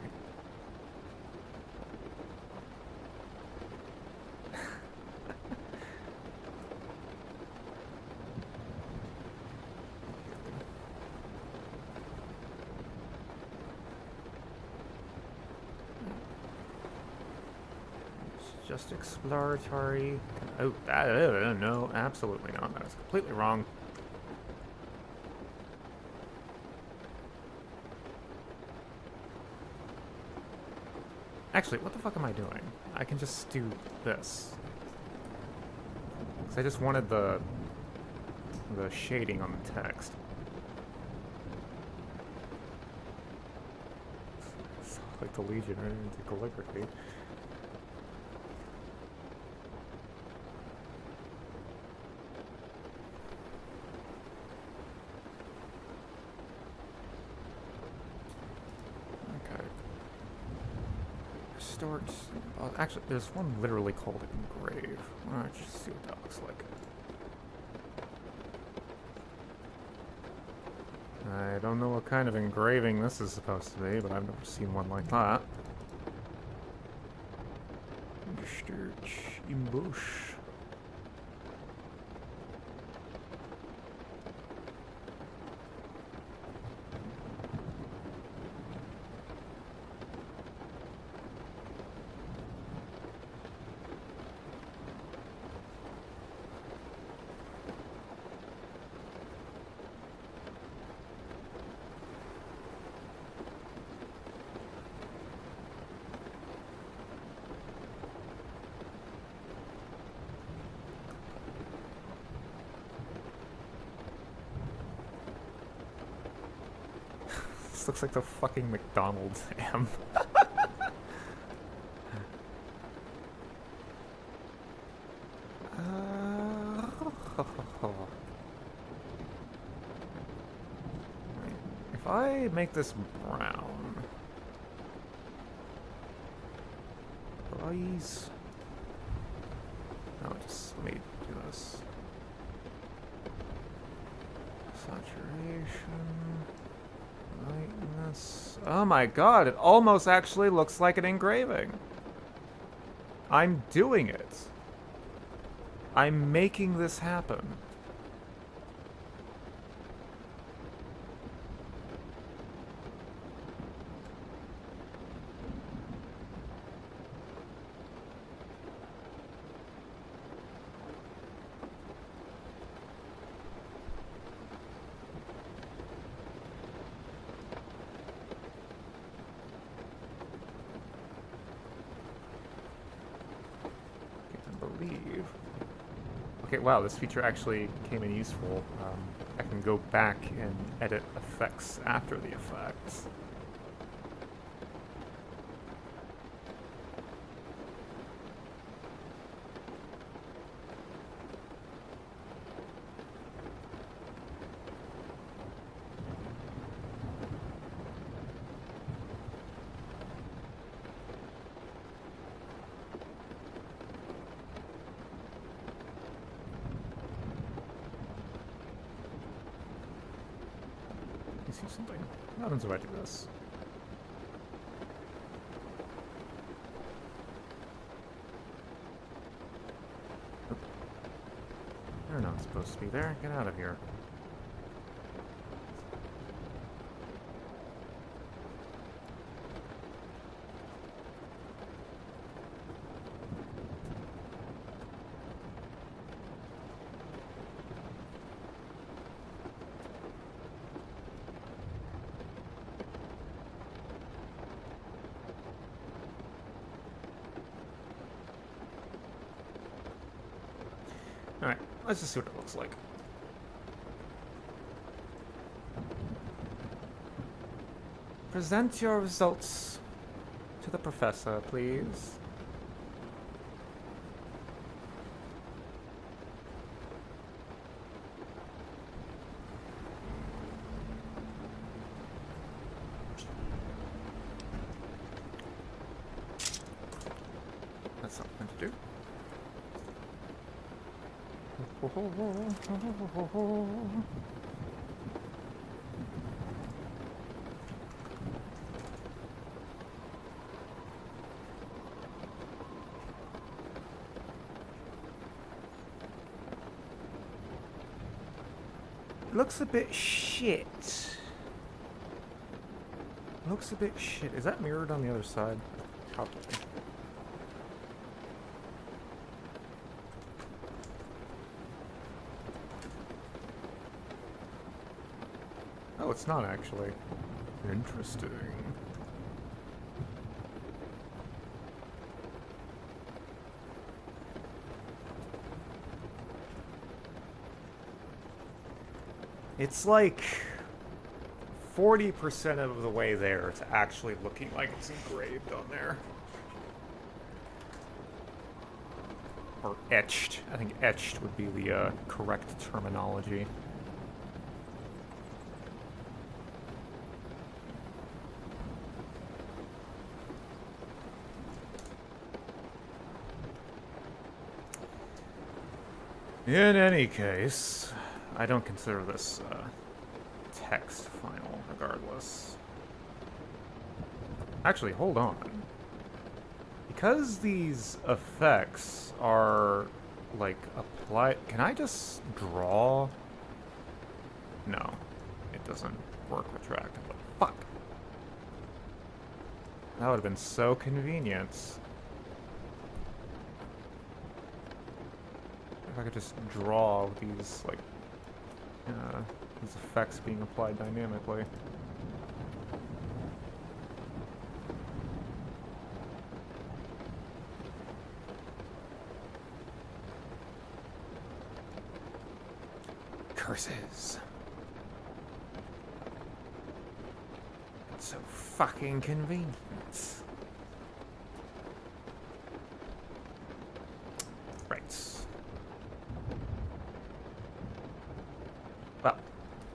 It's just exploratory. Oh, no, absolutely not. That is completely wrong. Actually, what the fuck am I doing? I can just do this. Because I just wanted the shading on the text. It's like the Legion right into calligraphy. Actually, there's one literally called Engrave. Let's just see what that looks like. I don't know what kind of engraving this is supposed to be, but I've never seen one like that. Research Imbush. This looks like the fucking McDonald's M. If I make this brown, please. No, just let me do this. Saturation. Lightness. Oh my god, it almost actually looks like an engraving. I'm doing it. I'm making this happen. Okay, wow, this feature actually came in useful. I can go back and edit effects after the effects. See something. What happens if I do this? They're not supposed to be there. Get out of here. Alright, let's just see what it looks like. Present your results to the professor, please. That's something to do. Looks a bit shit. Looks a bit shit. Is that mirrored on the other side? Probably. Oh, it's not actually. Interesting. It's like 40% of the way there to actually looking like it's engraved on there. Or etched. I think etched would be the correct terminology. In any case, I don't consider this text final, regardless. Actually, hold on. Because these effects are, like, applied... Can I just draw? No. It doesn't work retractably. Fuck! That would have been so convenient. If I could just draw these, like, these effects being applied dynamically. Curses. It's so fucking convenient. Right. Well,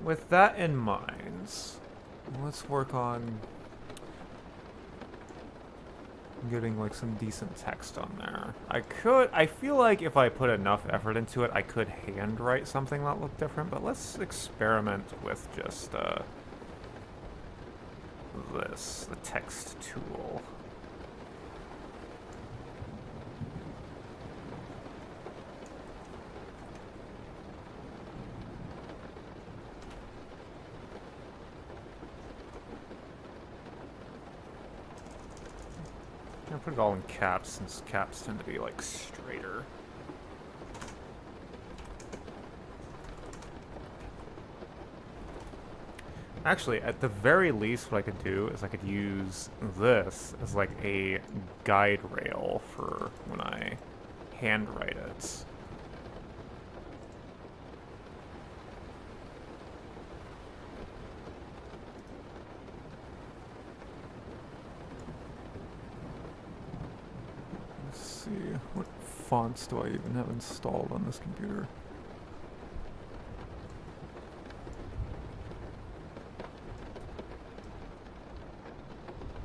with that in mind, let's work on getting like some decent text on there. I feel like if I put enough effort into it, I could handwrite something that looked different, but let's experiment with just, the text tool. I'll put it all in caps, since caps tend to be, like, straighter. Actually, at the very least, what I could do is I could use this as, like, a guide rail for when I handwrite it. What fonts do I even have installed on this computer?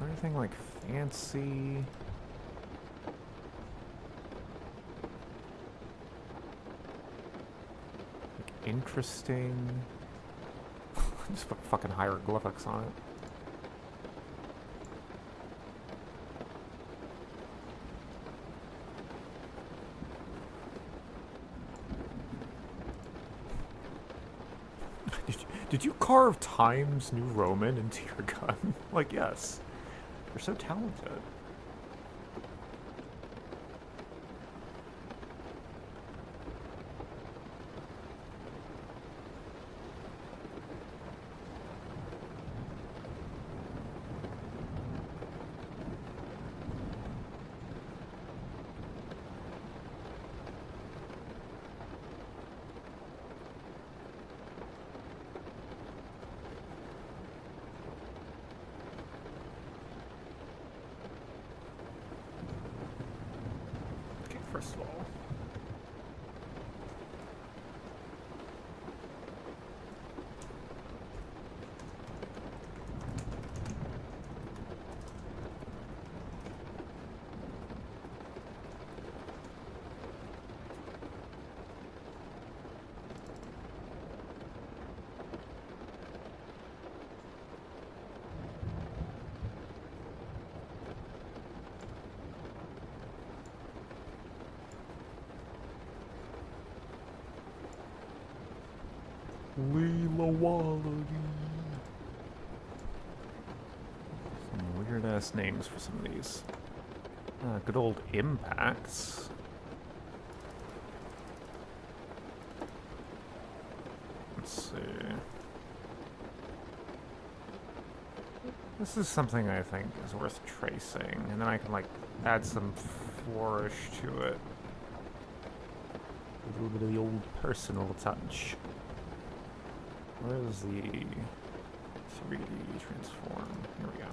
Anything like fancy? Like interesting? Just put fucking hieroglyphics on it. Did you carve Times New Roman into your gun? Like, yes. You're so talented. First of all. Some weird ass names for some of these. Good old impacts. Let's see. This is something I think is worth tracing, and then I can like add some flourish to it. A little bit of the old personal touch. Where is the 3D transform? Here we go.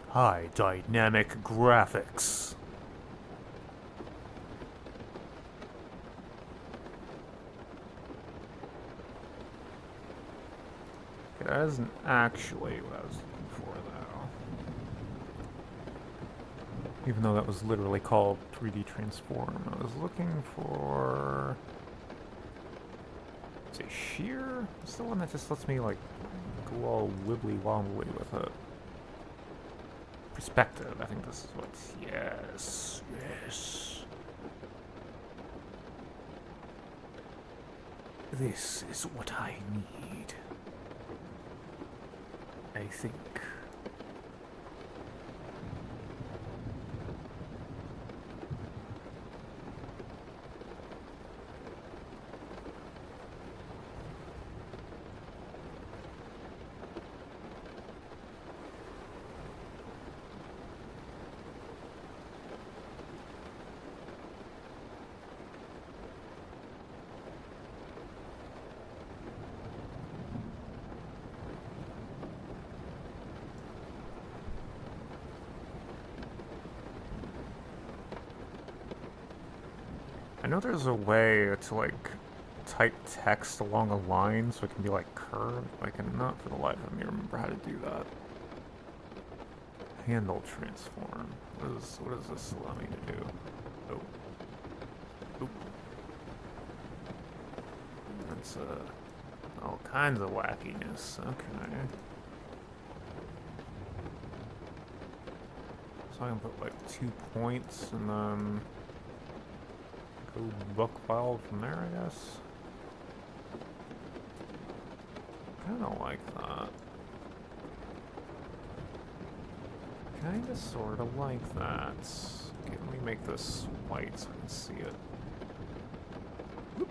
High dynamic graphics. Okay, that isn't actually what I was looking for, though. Even though that was literally called 3D transform, I was looking for... Is it shear? It's the one that just lets me, like, go all wibbly-wobbly with it. Perspective, I think this is what... Yes, yes. This is what I need. I think. I know there's a way to, like, type text along a line so it can be, like, curved. I cannot for the life of me remember how to do that. Handle transform. What does this allow me to do? Oh. Oop. That's, all kinds of wackiness. Okay. So I can put, like, 2 points and then... go book file from there, I guess. Kinda like that. Kinda sorta like that. Okay, let me make this white so I can see it. Whoop.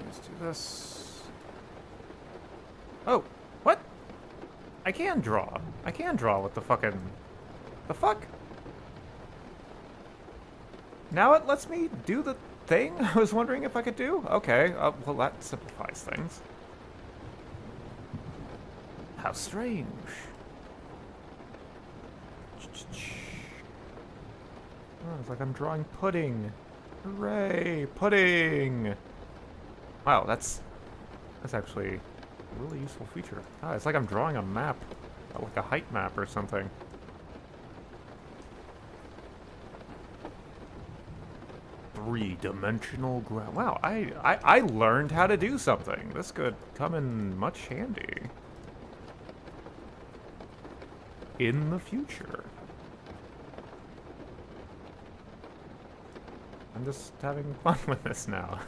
Let's do this. Oh, what? I can draw. I can draw with the fucking... The fuck? Now it lets me do the thing I was wondering if I could do? Okay, well that simplifies things. How strange. Oh, it's like I'm drawing pudding. Hooray, pudding! Wow, that's actually a really useful feature. Ah, it's like I'm drawing a map, like a height map or something. Three-dimensional ground. Wow, I learned how to do something. This could come in much handy in the future. I'm just having fun with this now.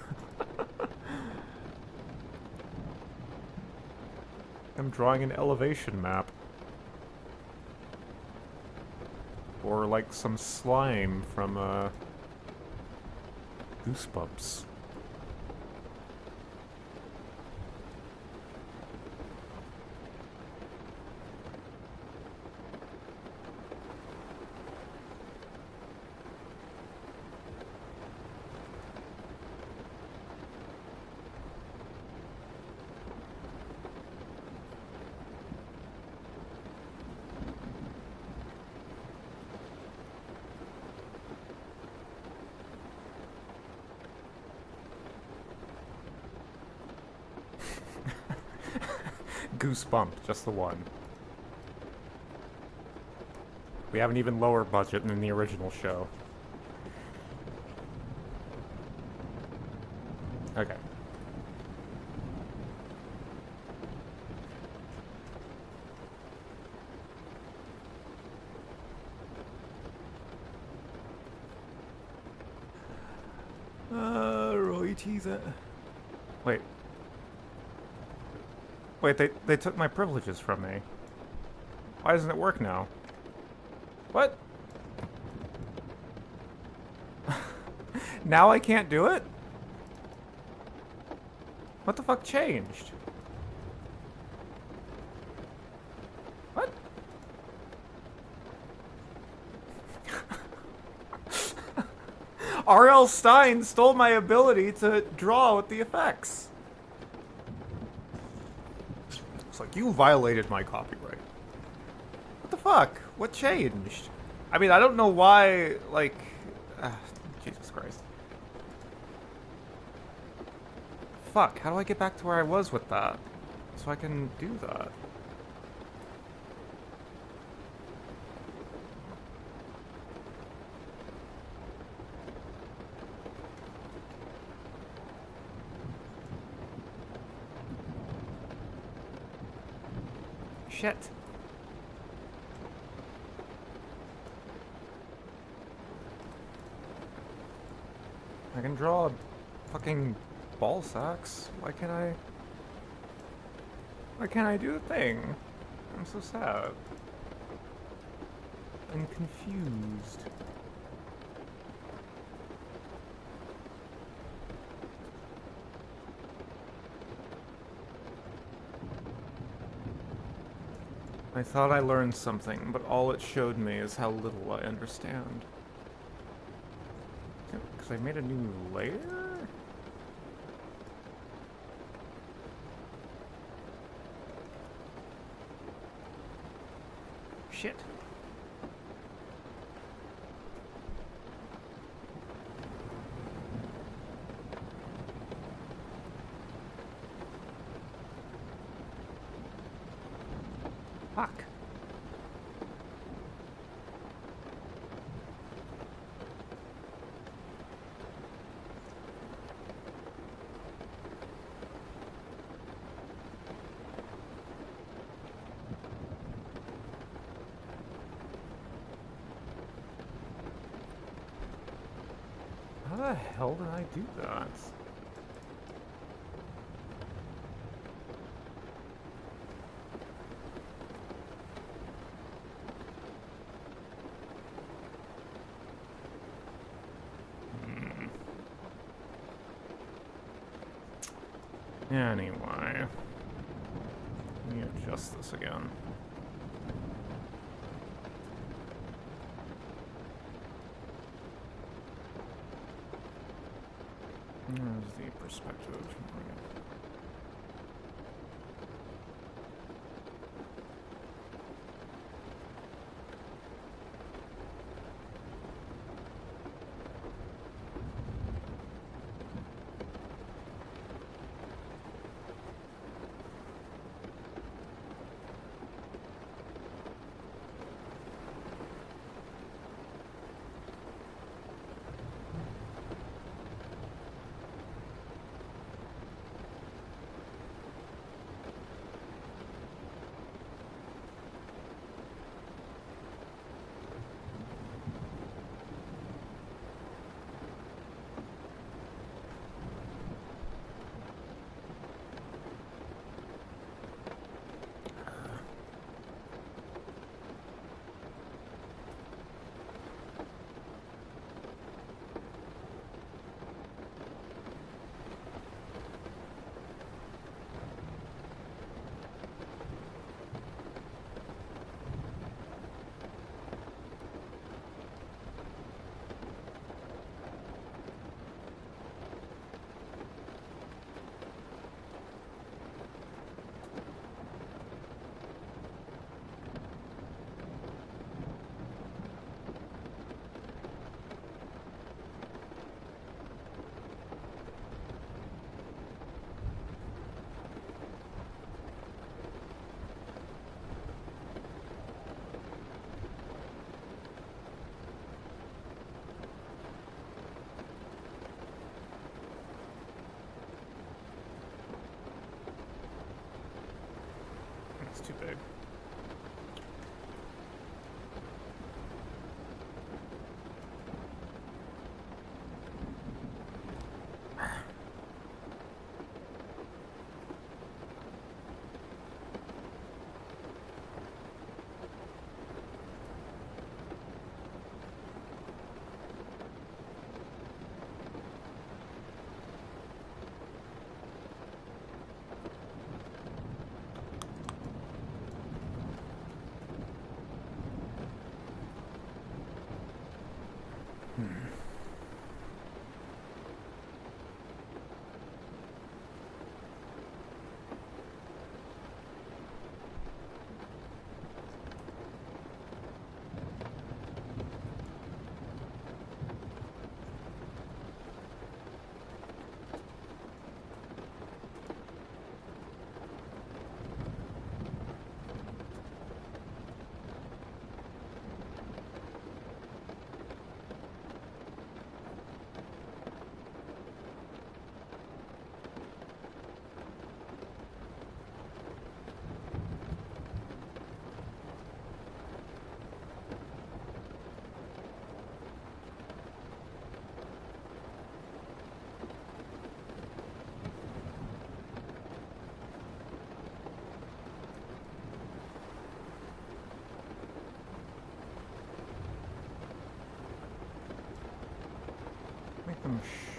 I'm drawing an elevation map. Or like some slime from Goosebumps. Goosebump, just the one. We have an even lower budget than the original show. Okay. Royalties. Wait. Wait, they took my privileges from me. Why doesn't it work now? What? Now I can't do it? What the fuck changed? What? R.L. Stein stole my ability to draw with the effects. It's like, you violated my copyright. What the fuck? What changed? I mean, I don't know why, like... Jesus Christ. Fuck, how do I get back to where I was with that? So I can do that. Shit. I can draw fucking ball sacks. Why can't I do the thing? I'm so sad. I'm confused. I thought I learned something, but all it showed me is how little I understand. Because I made a new layer? Shit. Fuck. How the hell did I do that? Anyway, let me adjust this again. There's the perspective. Too big.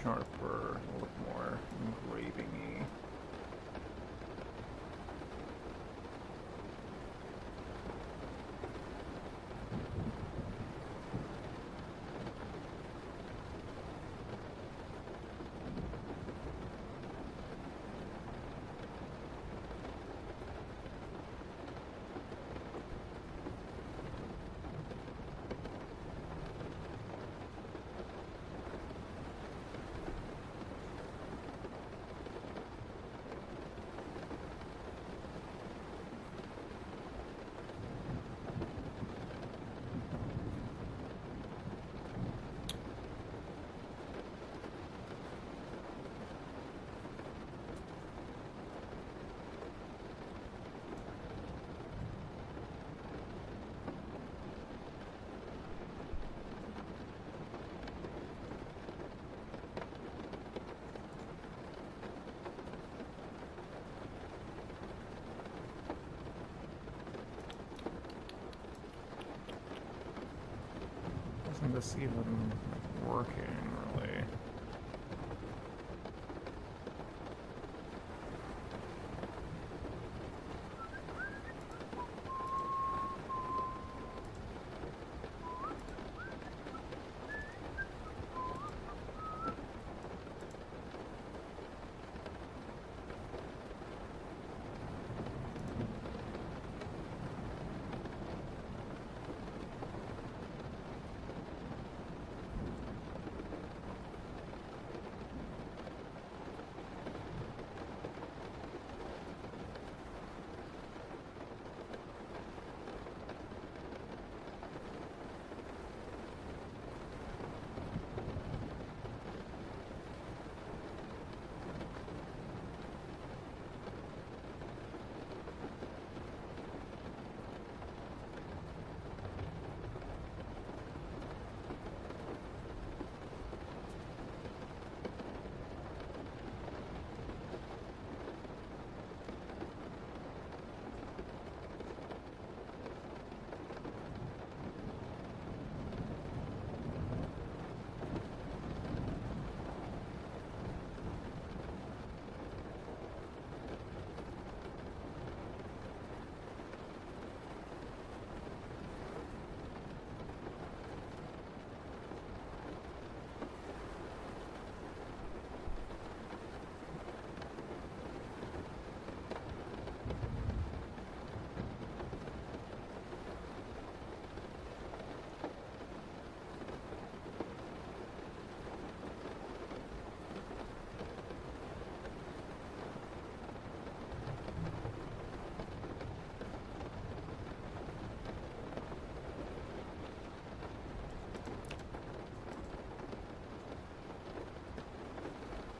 sharper, a little more engraving-y. Isn't this even working, really?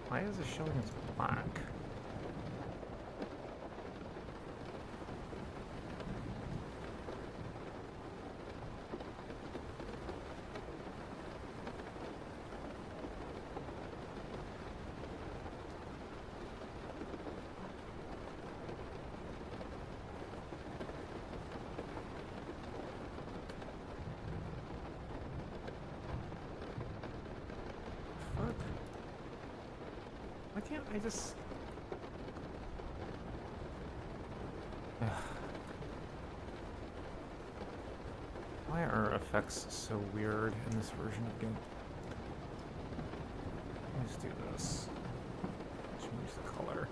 Why is it showing as black? Fuck. Why can't I just... Why are effects so weird in this version of game? Let's do this. Change the color.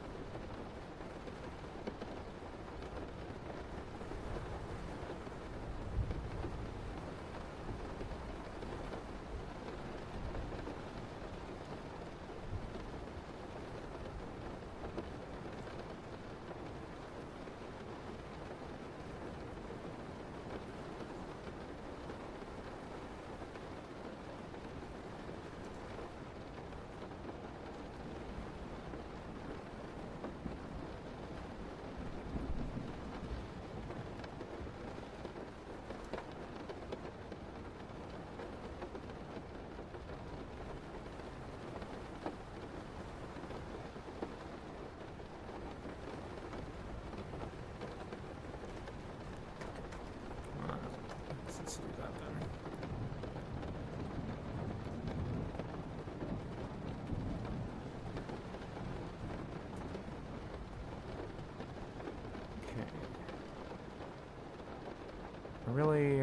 really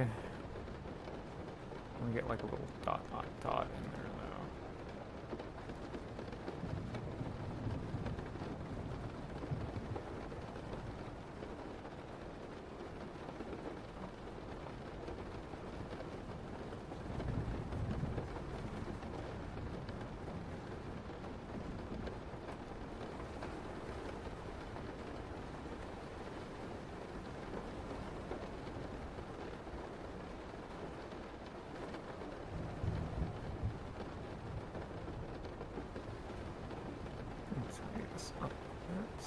want to get like a little dot, dot, dot in there though. Let's hurry this up a bit.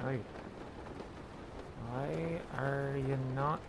Hey, why are you not?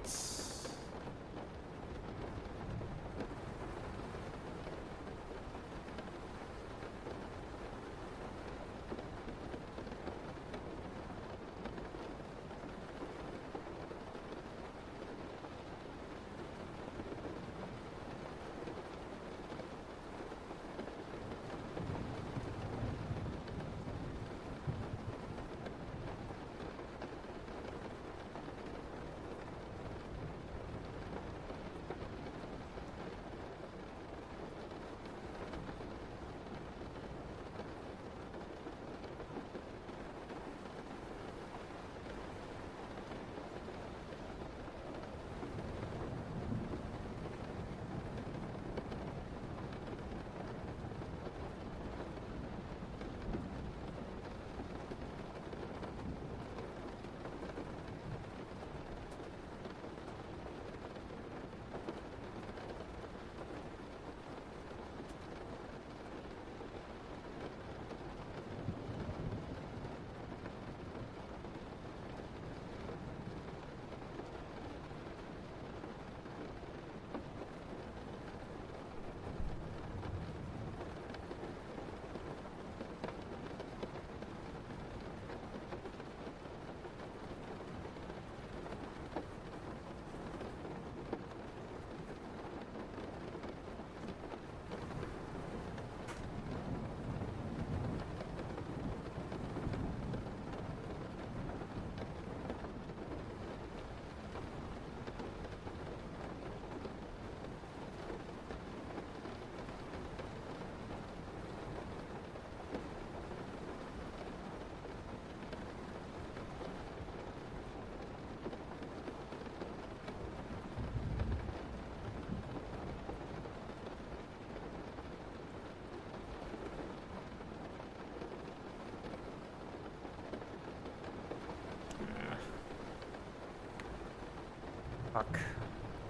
Fuck.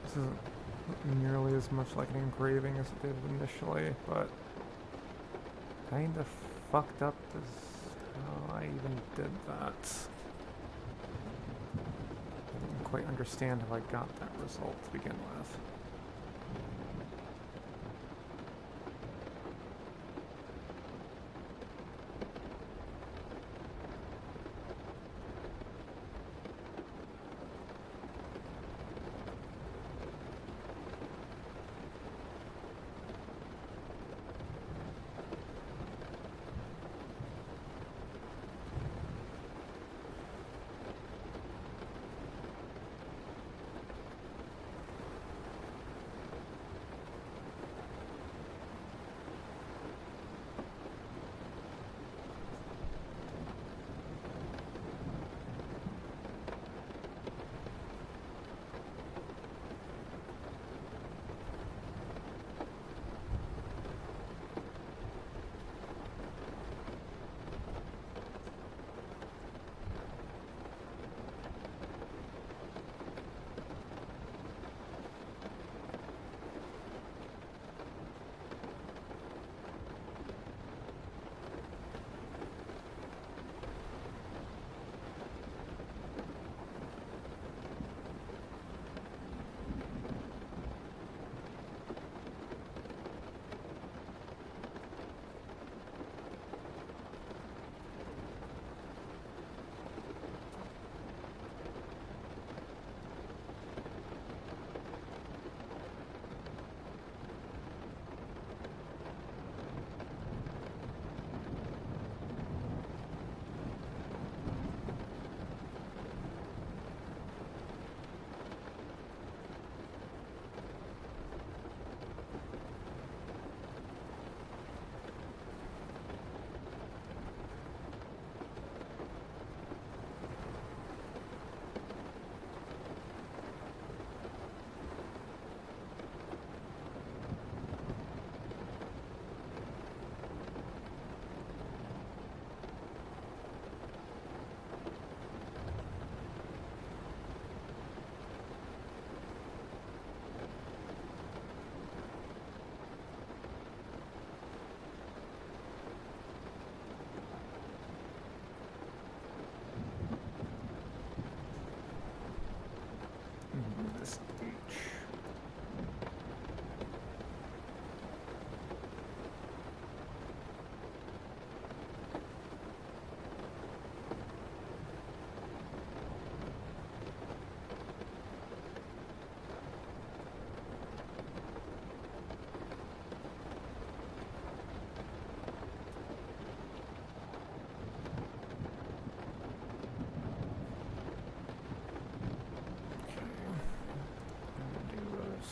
This isn't nearly as much like an engraving as it did initially, but kinda fucked up as how I even did that. I didn't quite understand how I got that result to begin with.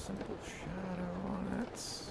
simple shadow on it.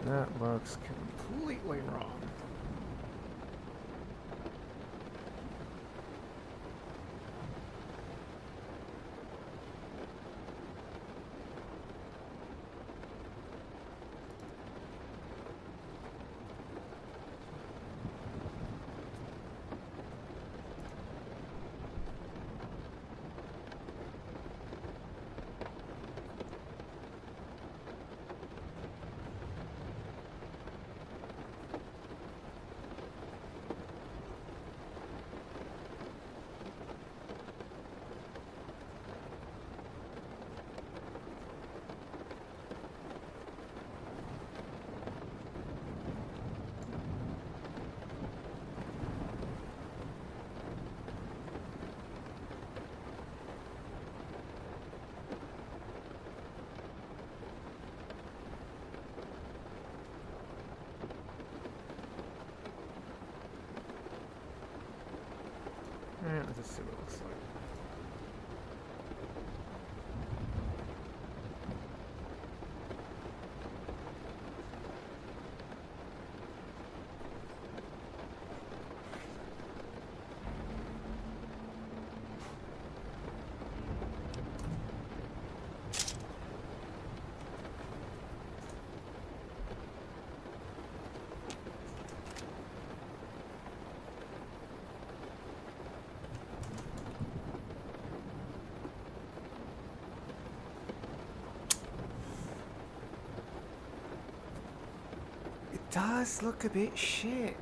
That looks completely wrong. Let's just see what it looks like. Does look a bit shit.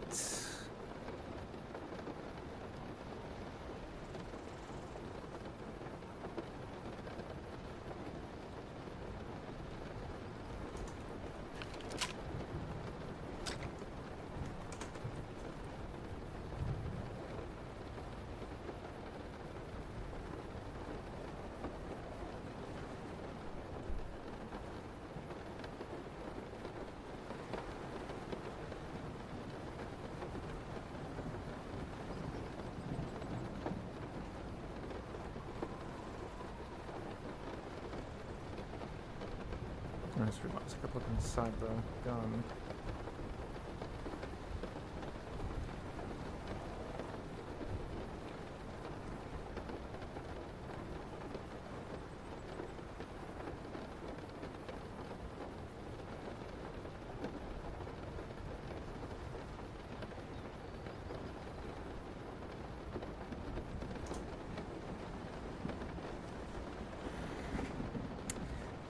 I just realized I could look inside the gun.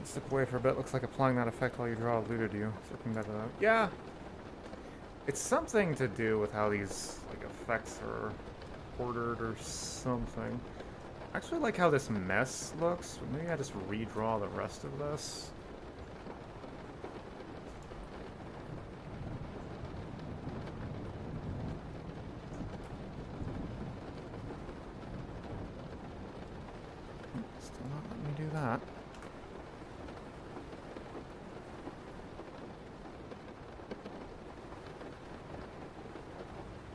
Step away for a bit. Looks like applying that effect while you draw eluded you. Something that, yeah. It's something to do with how these like effects are ordered or something. I actually like how this mess looks. But maybe I just redraw the rest of this. Still not letting me do that.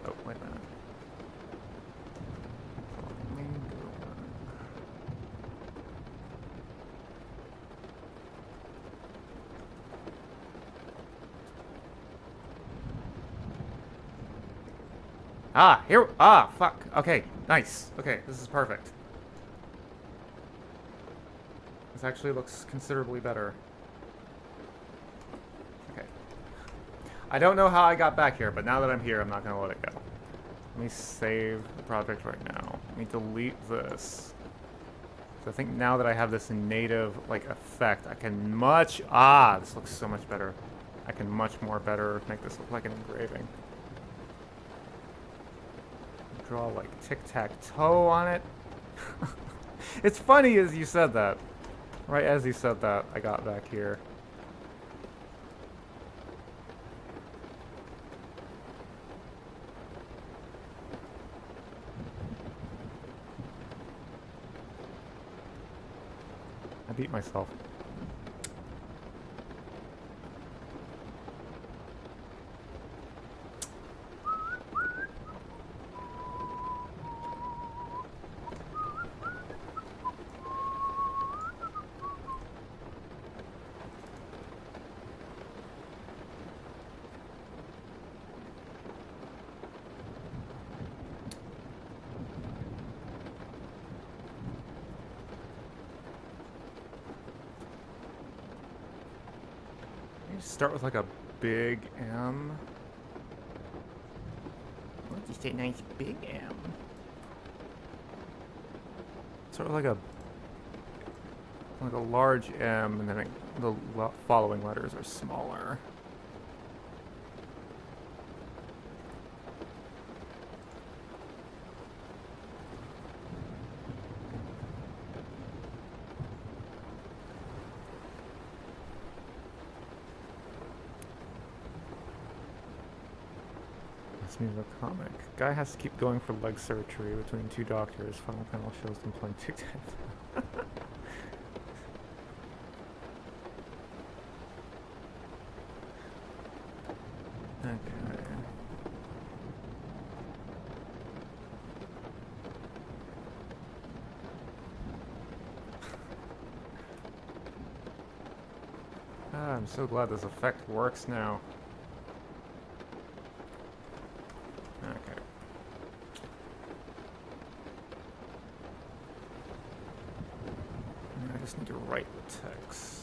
Oh, wait a minute. Let me go back. Ah, here. Ah, fuck. Okay, nice. Okay, this is perfect. This actually looks considerably better. Okay. I don't know how I got back here, but now that I'm here, I'm not going to let it go. Let me save the project right now. Let me delete this. So I think now that I have this native like effect, I can this looks so much better. I can much more better make this look like an engraving. Draw like tic-tac-toe on it. It's funny as you said that. Right as you said that, I got back here. I beat myself. Start with like a big M. What, just a nice big M. Start with like a large M, and then the following letters are smaller. Me of a comic. Guy has to keep going for leg surgery between two doctors. Final panel shows them playing tic-tac. Okay. I'm so glad this effect works now. Okay. I just need to write the text.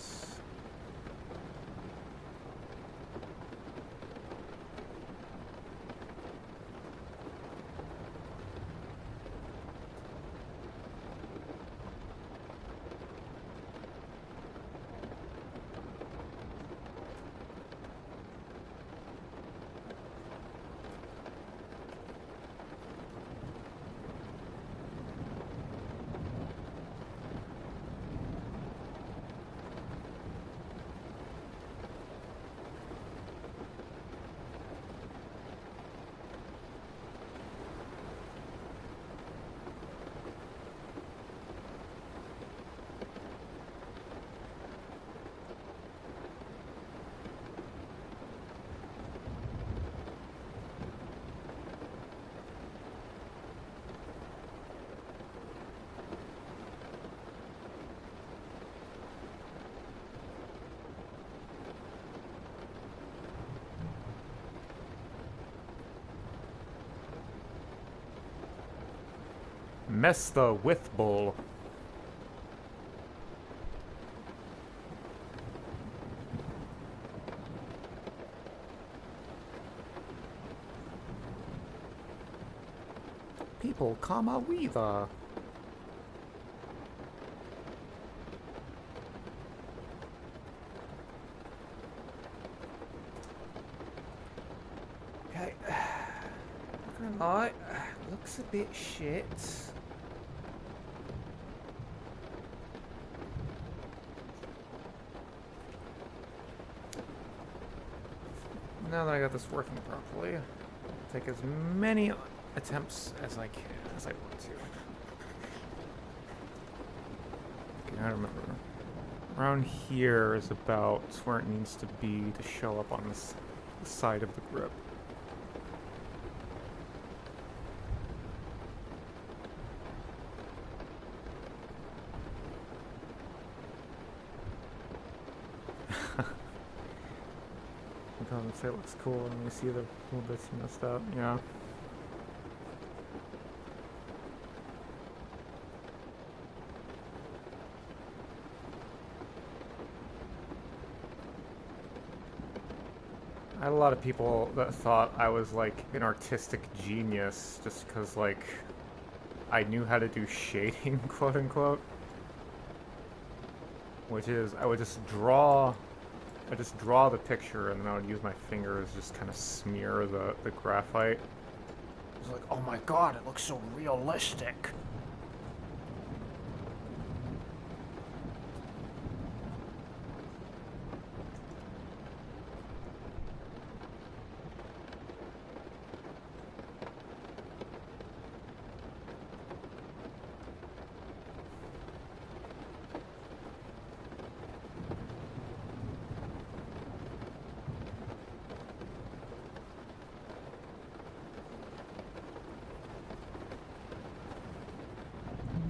Mess the with bull. People, comma, weather. Okay. Not gonna lie, looks a bit shit. Now that I got this working properly, I'll take as many attempts as I can, as I want to. Okay, I remember. Around here is about where it needs to be to show up on this side of the grip. Say it looks cool and we see the little bits messed up, yeah. I had a lot of people that thought I was like an artistic genius just because like I knew how to do shading, quote unquote. Which is I just draw the picture and then I would use my fingers just kind of smear the graphite. It's like, oh my god, it looks so realistic.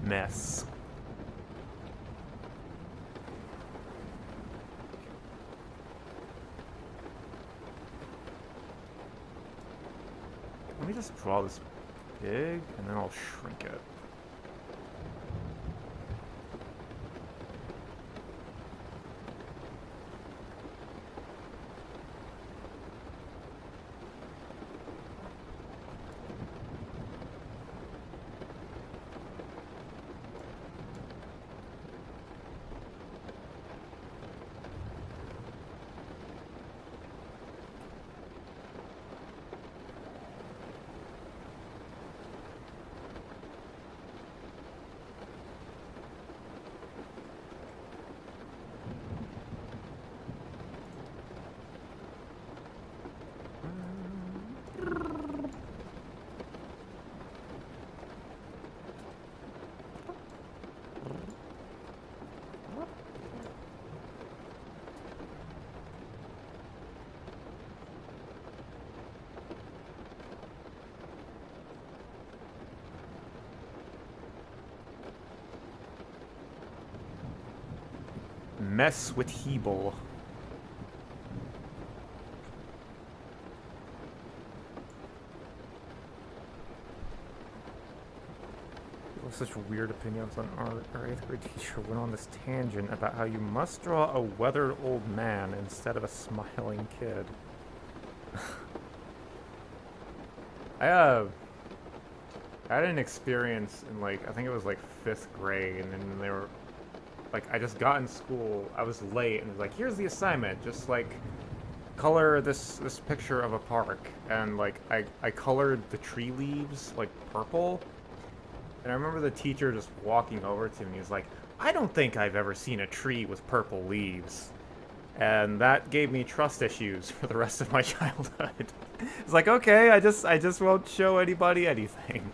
Mess. Let me just draw this big and then I'll shrink it. Mess with Hebel. Such weird opinions on art. Our 8th grade teacher went on this tangent about how you must draw a weathered old man instead of a smiling kid. I had an experience in like, I think it was like 5th grade, and then they were like, I just got in school, I was late, and it was like, here's the assignment, just like color this picture of a park. And like I colored the tree leaves like purple. And I remember the teacher just walking over to me, he was like, I don't think I've ever seen a tree with purple leaves. And that gave me trust issues for the rest of my childhood. It's like, okay, I just won't show anybody anything.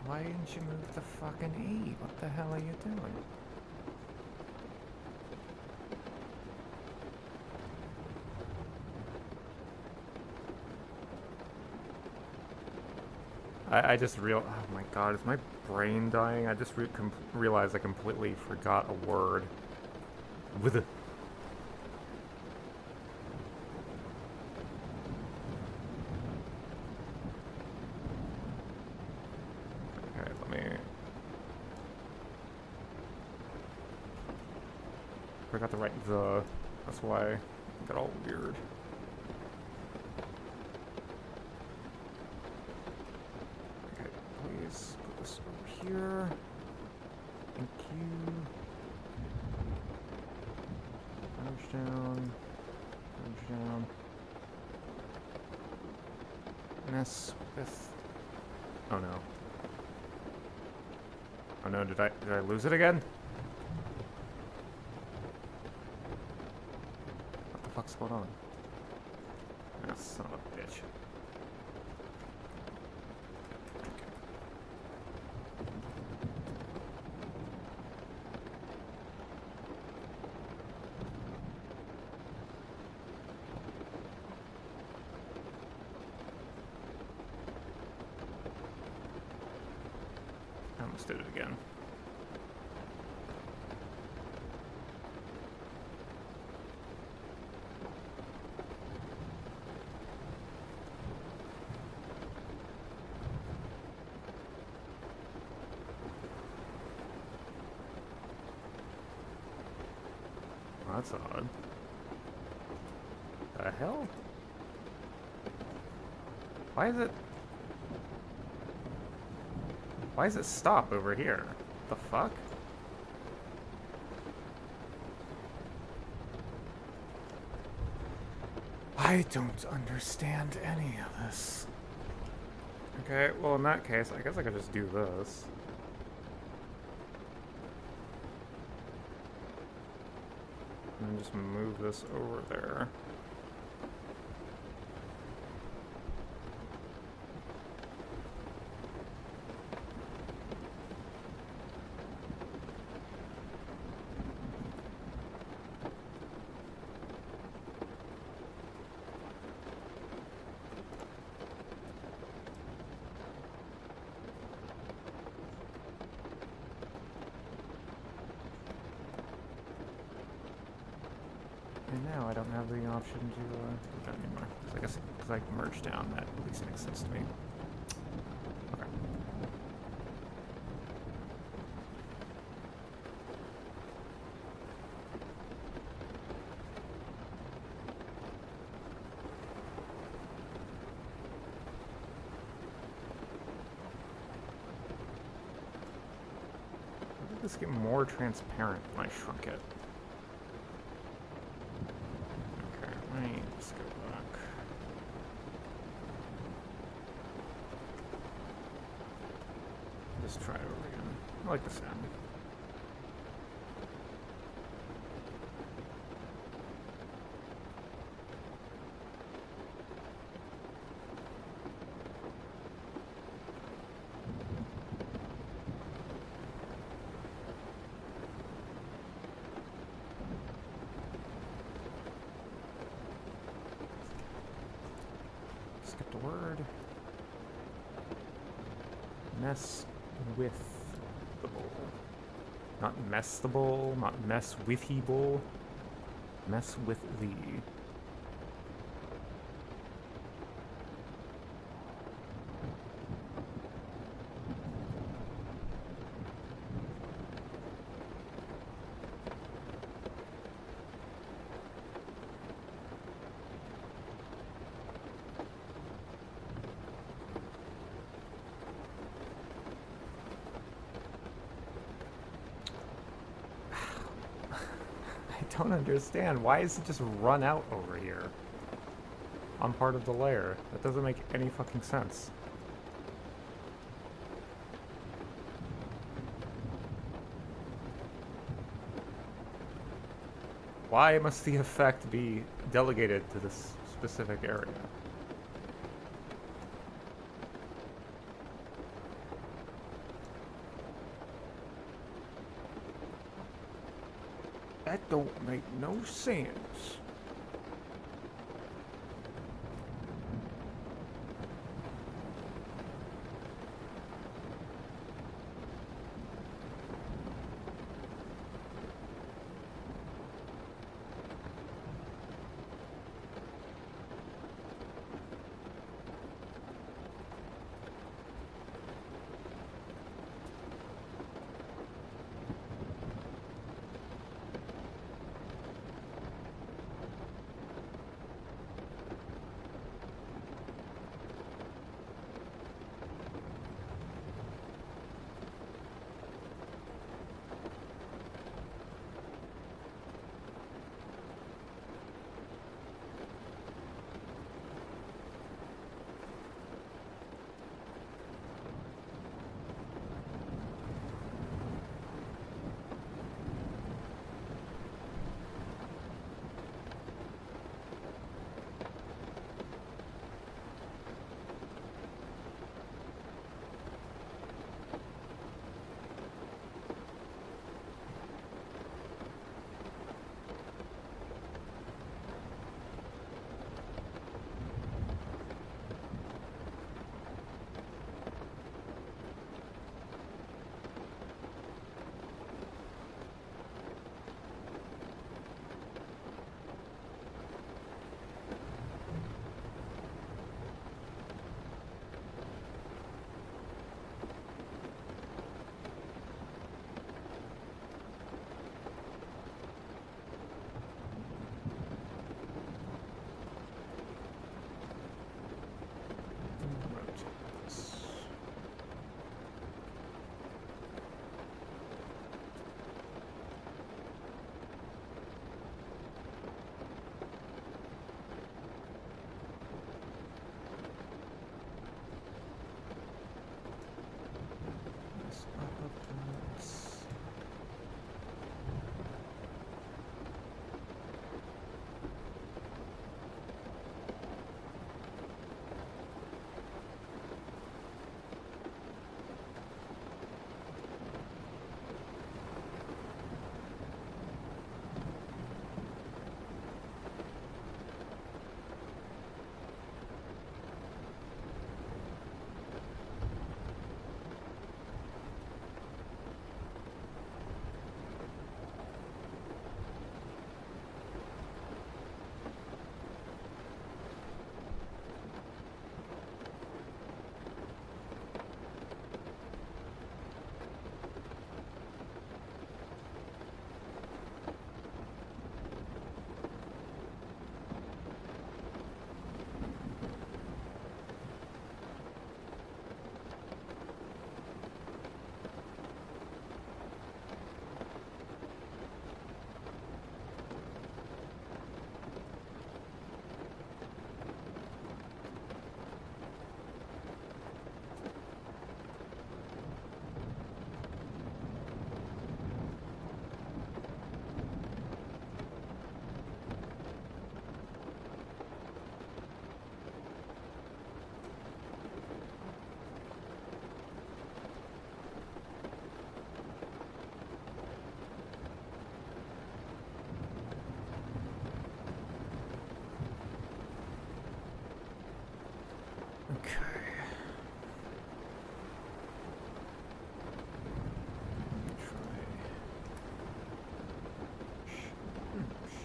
Why didn't you move the fucking E? What the hell are you doing? I just oh my god, is my brain dying? I just realized I completely forgot a word. With a... Forgot to write the. That's why I got all weird. Okay, please put this over here. Thank you. Punch down. Punch down. Mess with. Oh no. Oh no, did I lose it again? What's going on? Ah, son of a bitch. just did it again. Well, that's odd. The hell? Why does it stop over here? The fuck? I don't understand any of this. Okay, well in that case, I guess I could just do this. And then just move this over there. And now I don't have the option to do that anymore. So I guess because I merged down, that at least makes sense to me. Okay. How did this get more transparent when I shrunk it? Let's go back. Just try it over again. I like the sound. Skipped a word. Mess with the bowl. Not mess the bowl, not mess with he bowl. Mess with thee. I don't understand. Why is it just run out over here? On part of the layer. That doesn't make any fucking sense. Why must the effect be delegated to this specific area? That don't make no sense.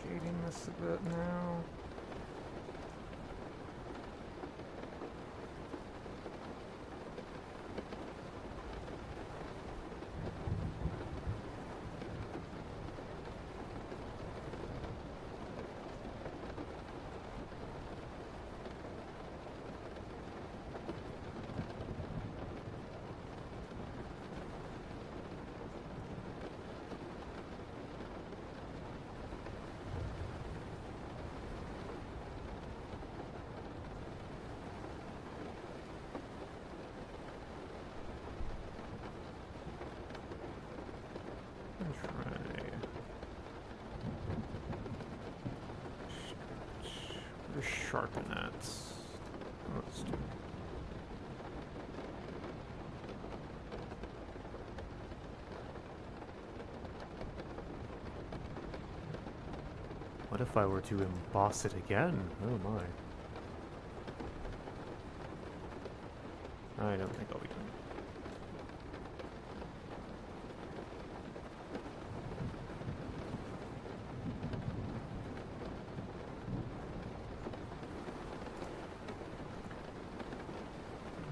Shading this a bit now. Sharpen that. Let's do. What if I were to emboss it again? Oh my. I don't think I'll be doing it.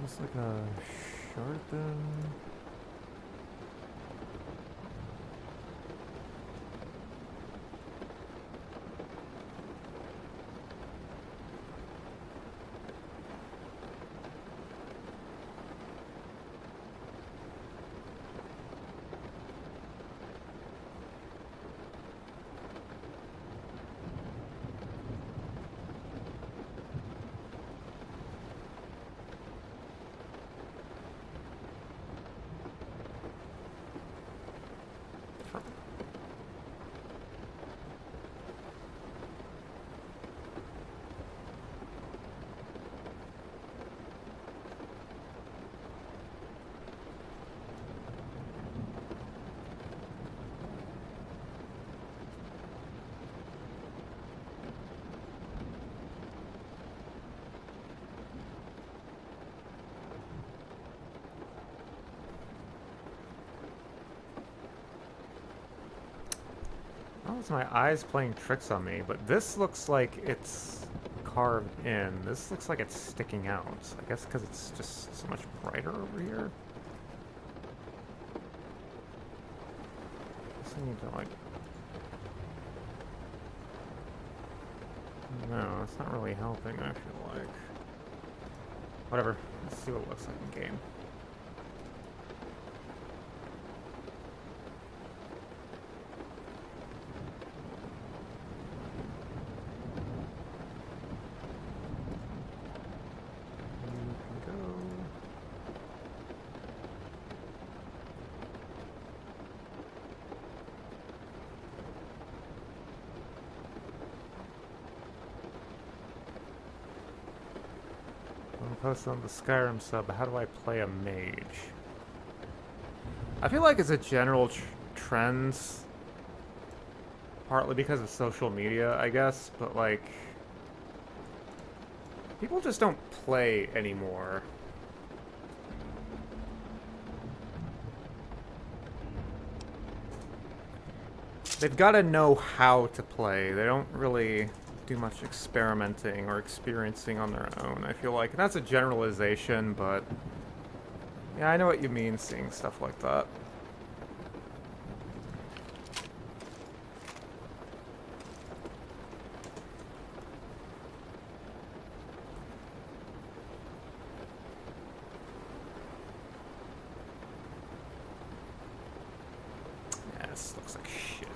It's like a sharpen. Oh, it's my eyes playing tricks on me, but this looks like it's carved in. This looks like it's sticking out. I guess because it's just so much brighter over here. I just need to, like... No, it's not really helping, I feel like. Whatever. Let's see what it looks like in game. Post on the Skyrim sub, how do I play a mage? I feel like it's a general trend, partly because of social media, I guess, but like, people just don't play anymore. They've got to know how to play. They don't really do much experimenting or experiencing on their own, I feel like. And that's a generalization, but yeah, I know what you mean seeing stuff like that. Yeah, this looks like shit.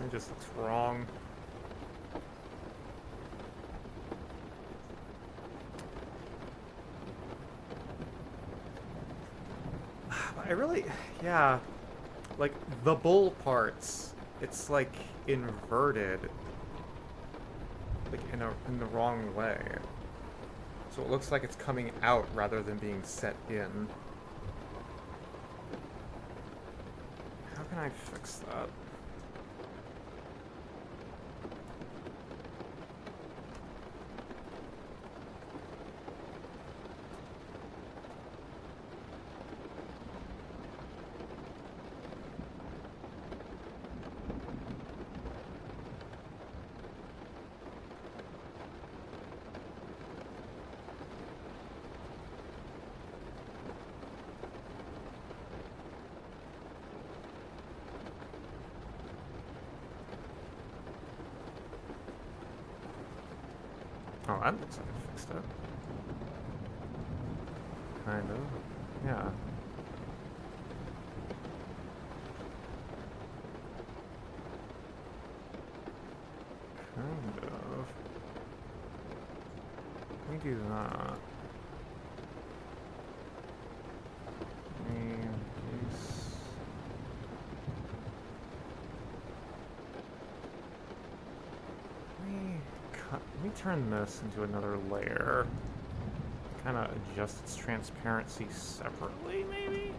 It just looks wrong. I really, yeah, like the bull parts, it's like inverted, like in the wrong way. So it looks like it's coming out rather than being set in. can I fix that? Oh, that looks like I fixed it. Kind of. Yeah. Kind of. Let me do that. Let me use... Let me turn this into another layer. Kind of adjust its transparency separately, maybe?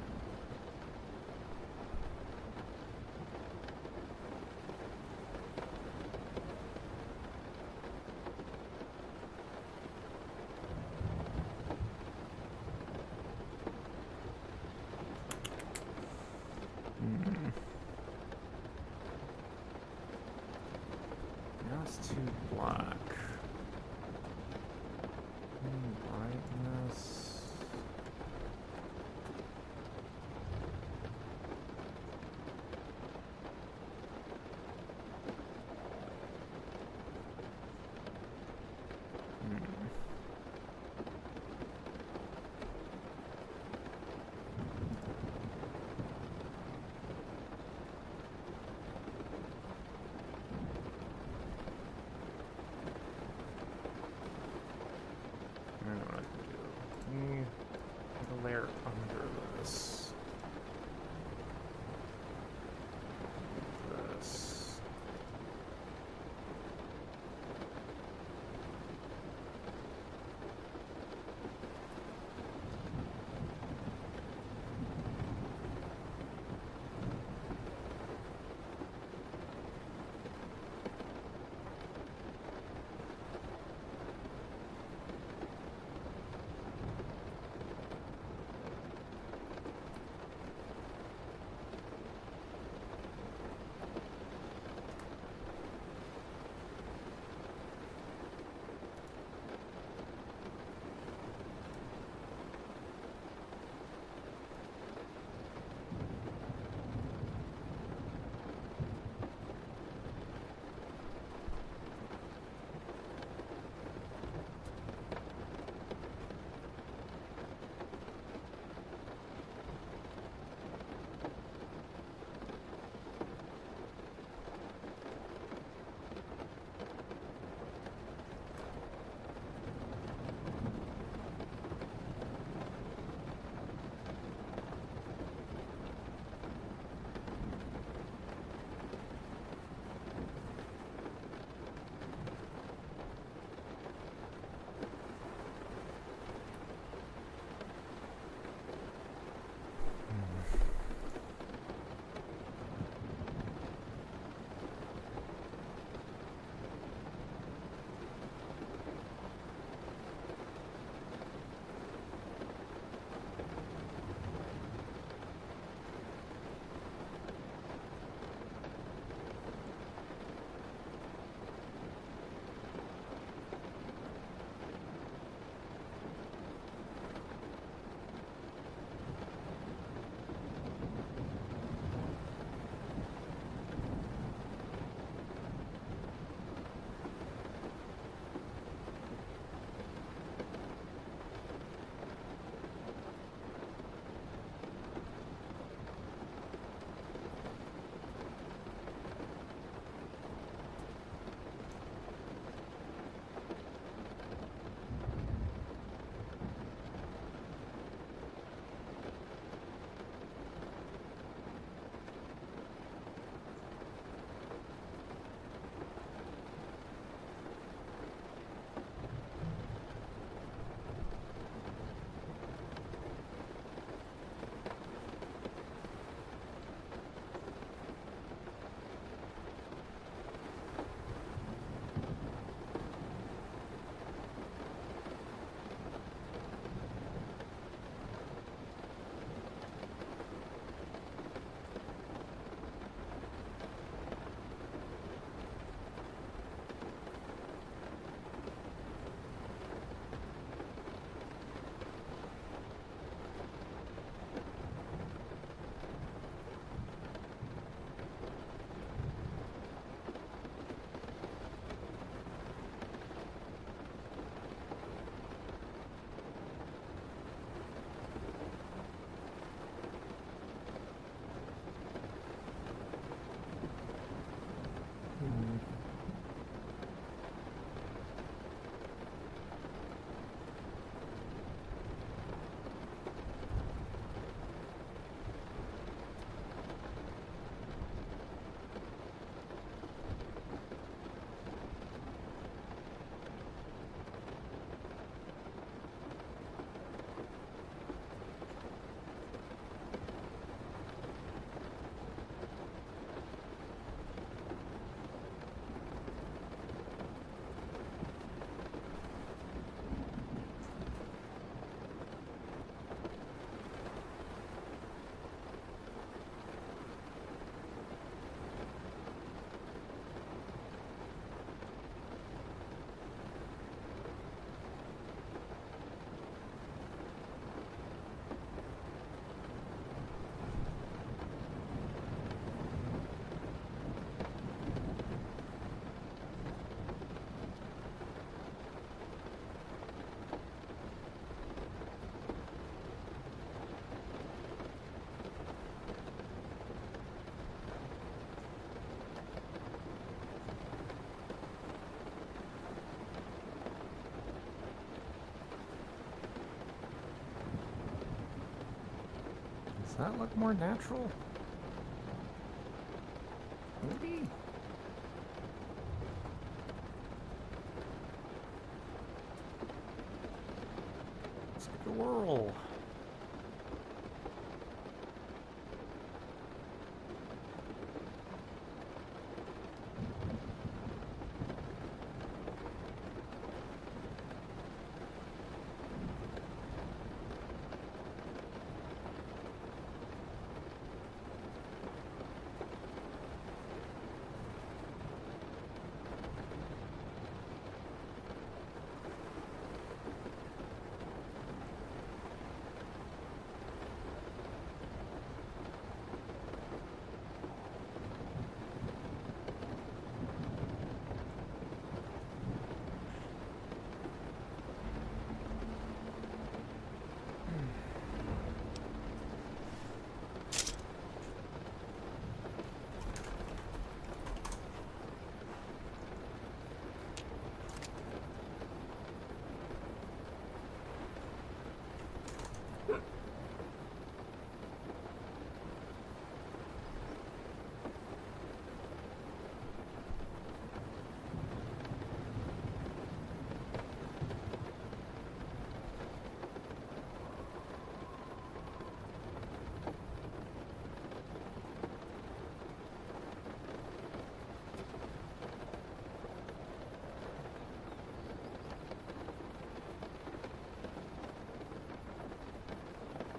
Now it's too black. Brightness. that look more natural? Maybe? Let's give it a whirl.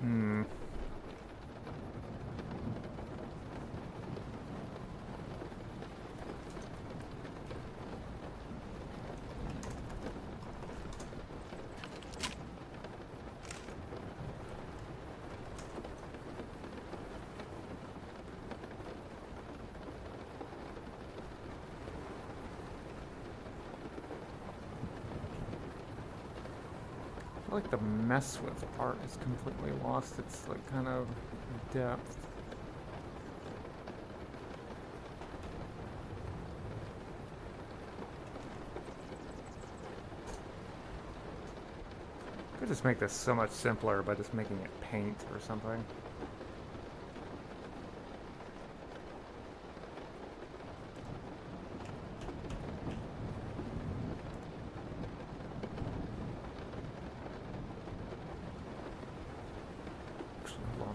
Hmm. I feel like the mess with part is completely lost its like kind of depth. Could just make this so much simpler by just making it paint or something.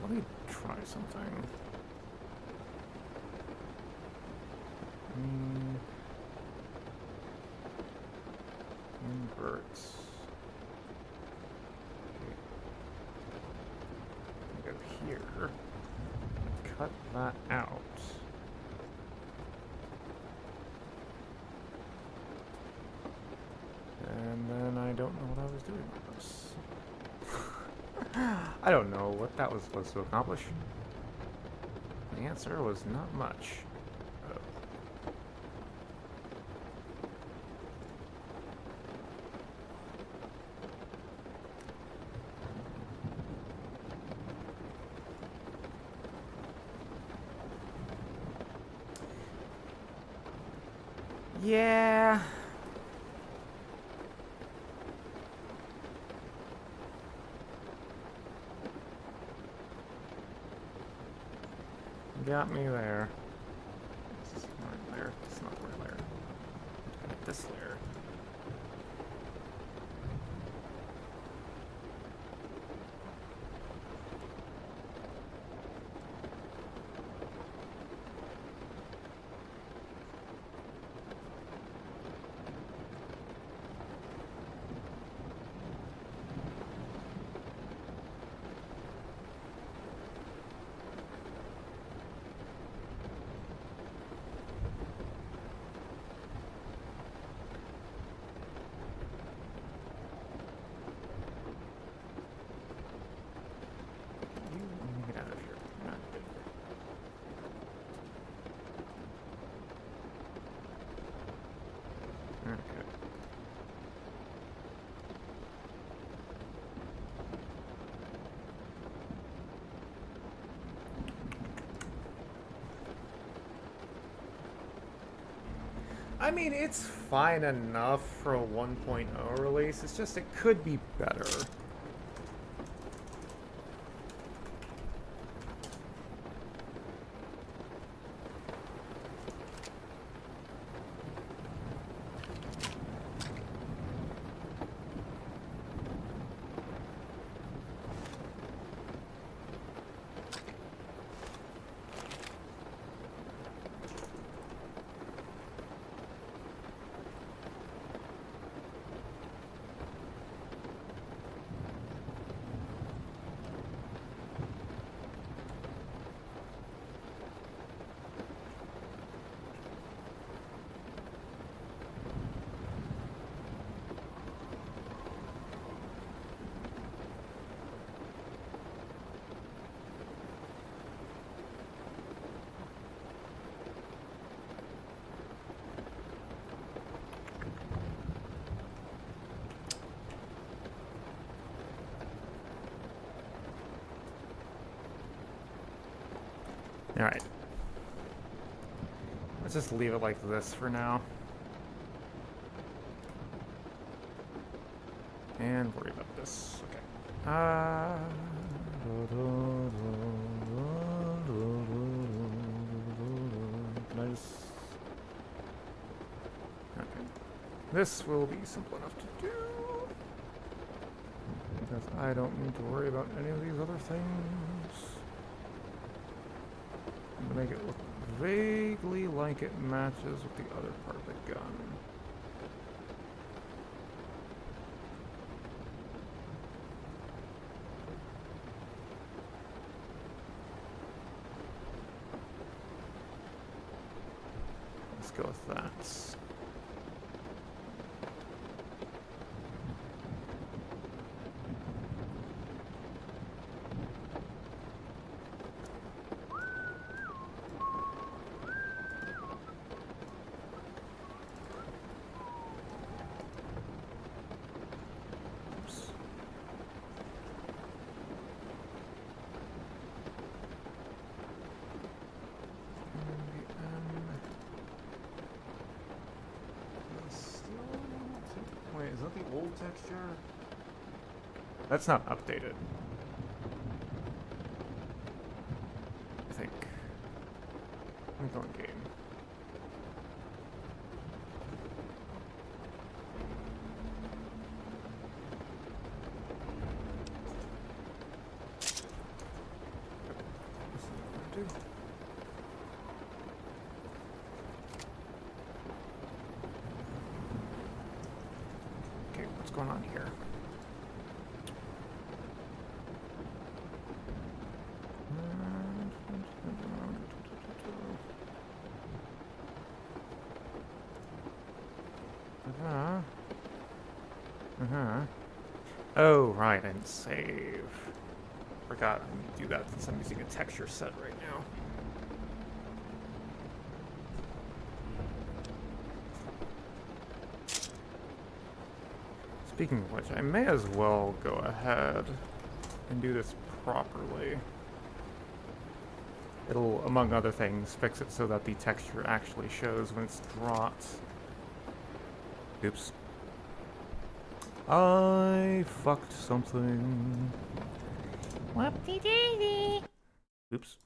Let me try something. Inverts. Okay. Go here. Cut that out. And then I don't know what I was doing with this. I don't know what that was supposed to accomplish. The answer was not much. Yeah. Got me there. This is the right layer. It's not the right layer. Got this layer. I mean, it's fine enough for a 1.0 release. It's just it could be better. Alright. Let's just leave it like this for now. And worry about this. Okay. Can I just... Okay. This will be simple enough to do. Because I don't need to worry about any of these other things. I'm gonna make it look vaguely like it matches with the other part of the gun. Let's go with that. Wait, is that the old texture? That's not updated. I think. Let me go in game. This is what I do. What's going on here? Oh, right, I didn't save. Forgot I need to do that since I'm using a texture set right now. Speaking of which, I may as well go ahead and do this properly. It'll, among other things, fix it so that the texture actually shows when it's dropped. Oops. I fucked something. Whoopty-daisy. Oops.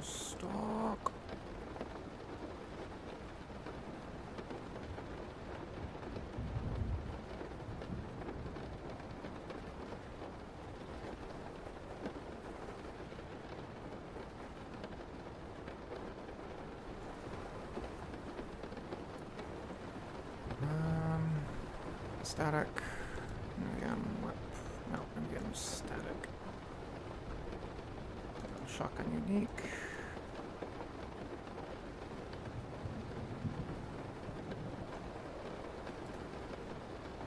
Stock. Static. Again, whip. No, again, static. Shotgun unique.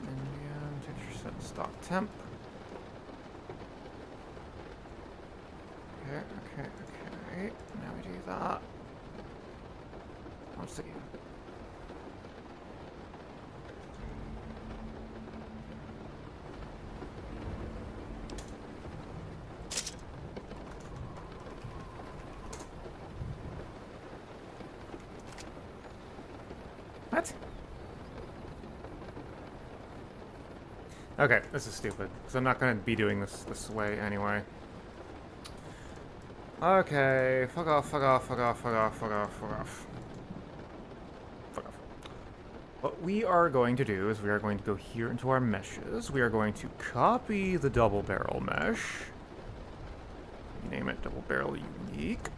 And texture set stock temp. Okay. Now we do that. Once again. What? Okay, this is stupid, because I'm not going to be doing this way anyway. Okay, fuck off. What we are going to do is we are going to go here into our meshes. We are going to copy the double barrel mesh. Name it double barrel unique.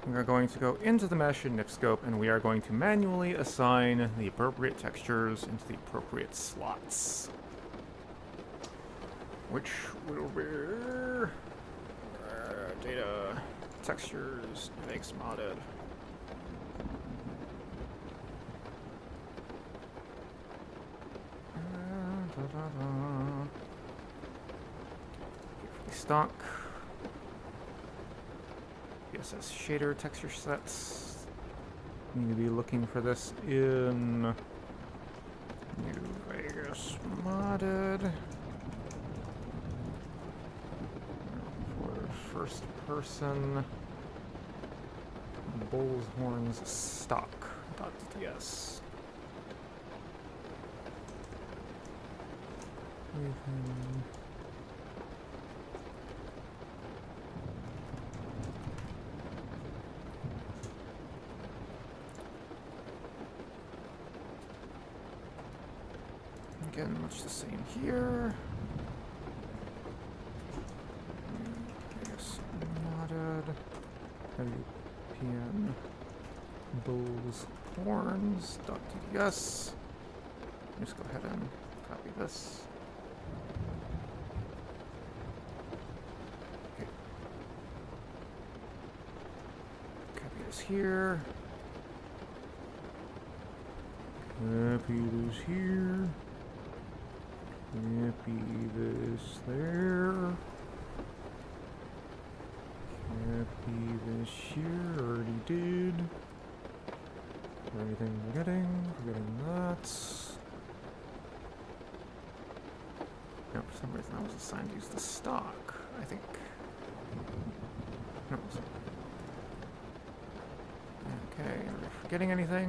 We are going to go into the mesh in Nipscope, and we are going to manually assign the appropriate textures into the appropriate slots. Which will be data, textures, makes modded. stock. BSS shader texture sets. Need to be looking for this in New Vegas modded. For first person bull's horns stock.ts. Again, much the same here. Yes, modded. WPN bulls horns.tds. Just go ahead and copy this. Okay. Copy this here. Copy this here. Copy this there. Copy this here. Already did. Everything forgetting that. No, for some reason I was assigned to use the stock, I think. No, it wasn't. Okay, are we forgetting anything?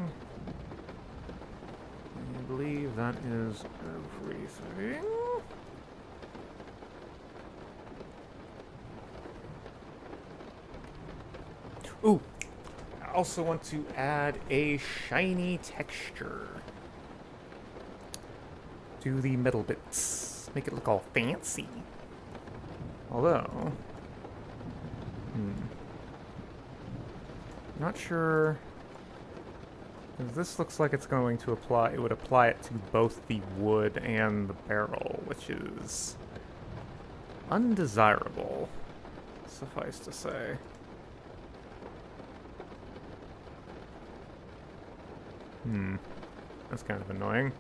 I believe that is everything. Ooh! I also want to add a shiny texture to the metal bits. Make it look all fancy. Although... not sure... This looks like it's going to apply... It would apply it to both the wood and the barrel, which is... undesirable, suffice to say. That's kind of annoying.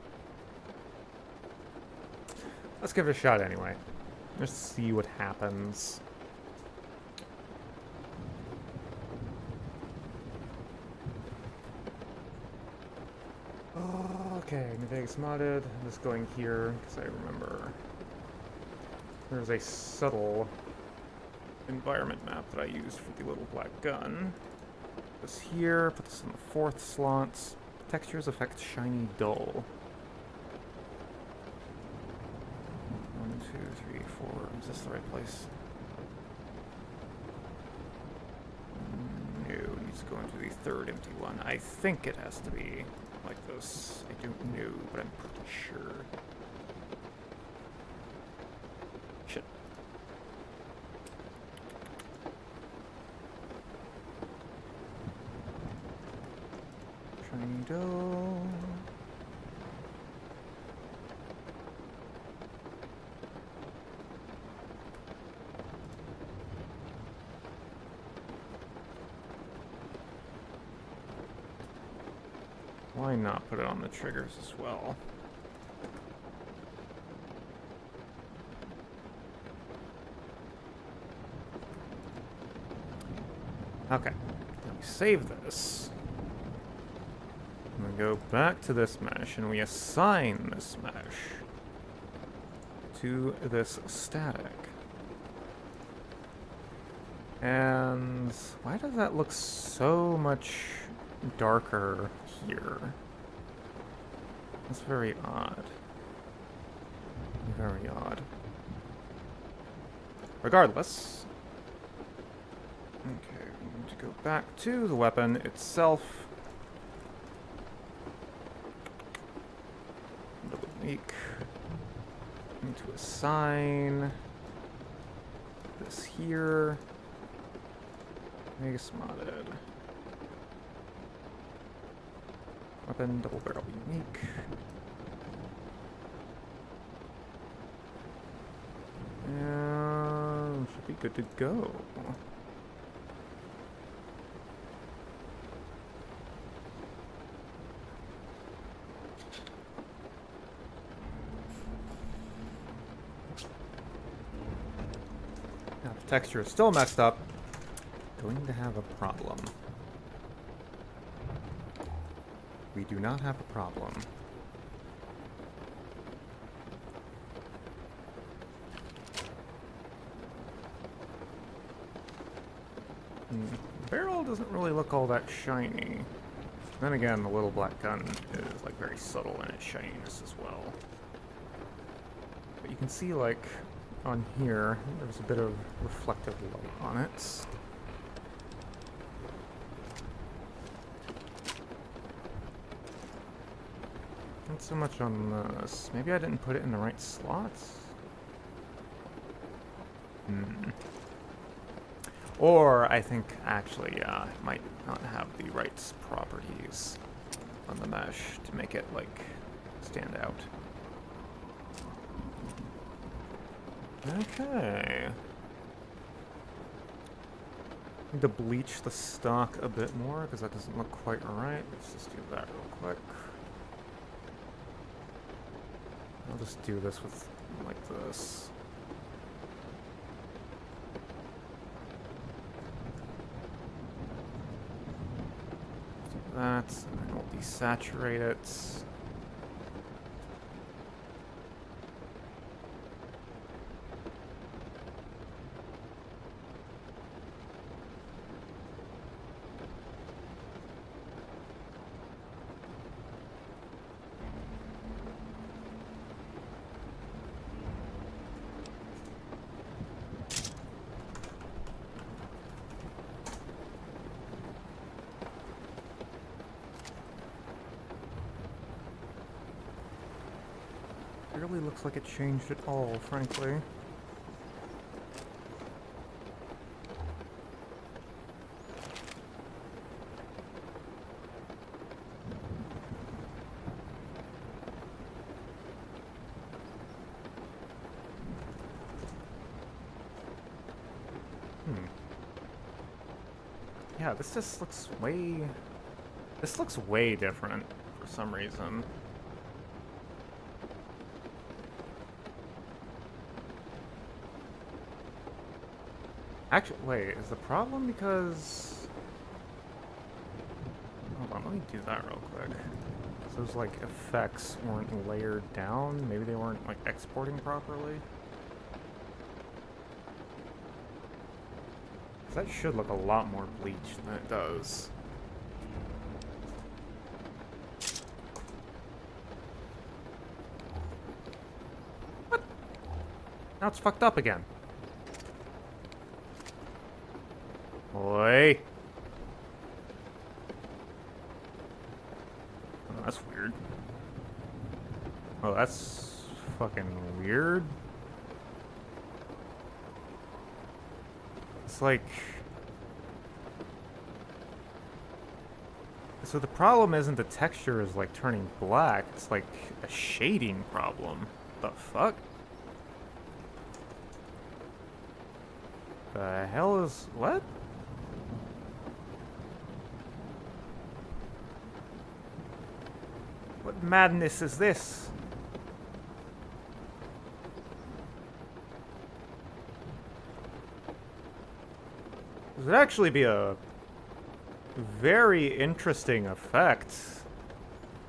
Let's give it a shot anyway. Just see what happens. Okay, New Vegas modded. I'm just going here because I remember there's a subtle environment map that I used for the little black gun. Put this here, put this in the 4th slot. Textures affect shiny dull. 1, 2, 3, 4. Is this the right place? No, it needs to go into the 3rd empty one. I think it has to be like this. I don't know, but I'm pretty sure. Shit. Shiny dough. Why not put it on the triggers as well? Okay, let me save this. And we go back to this mesh and we assign this mesh to this static. And why does that look so much darker here? That's very odd. Very odd. Regardless. Okay, we need to go back to the weapon itself. Double unique. Need to assign this here. Vegas modded. Weapon, double barrel unique. And should be good to go. Texture is still messed up. Going to have a problem. We do not have a problem. The barrel doesn't really look all that shiny. Then again, the little black gun is like very subtle in its shininess as well. But you can see like on here, there's a bit of reflective light on it. Not so much on this. Maybe I didn't put it in the right slots? Or I think actually, yeah, it might not have the right properties on the mesh to make it like stand out. Okay. Need to bleach the stock a bit more because that doesn't look quite right. Let's just do that real quick. I'll just do this with like this. Do that, and then we'll desaturate it. Barely looks like it changed at all, frankly. Yeah, this just looks way... This looks way different for some reason. Actually, wait, is the problem because... Hold on, let me do that real quick. So those, like, effects weren't layered down? Maybe they weren't, like, exporting properly? That should look a lot more bleached than it does. What? Now it's fucked up again. Oi. Oh, that's weird. Oh, that's fucking weird. It's like... So the problem isn't the texture is like turning black, it's like a shading problem. The fuck? The hell is... what? What madness is this? This would actually be a very interesting effect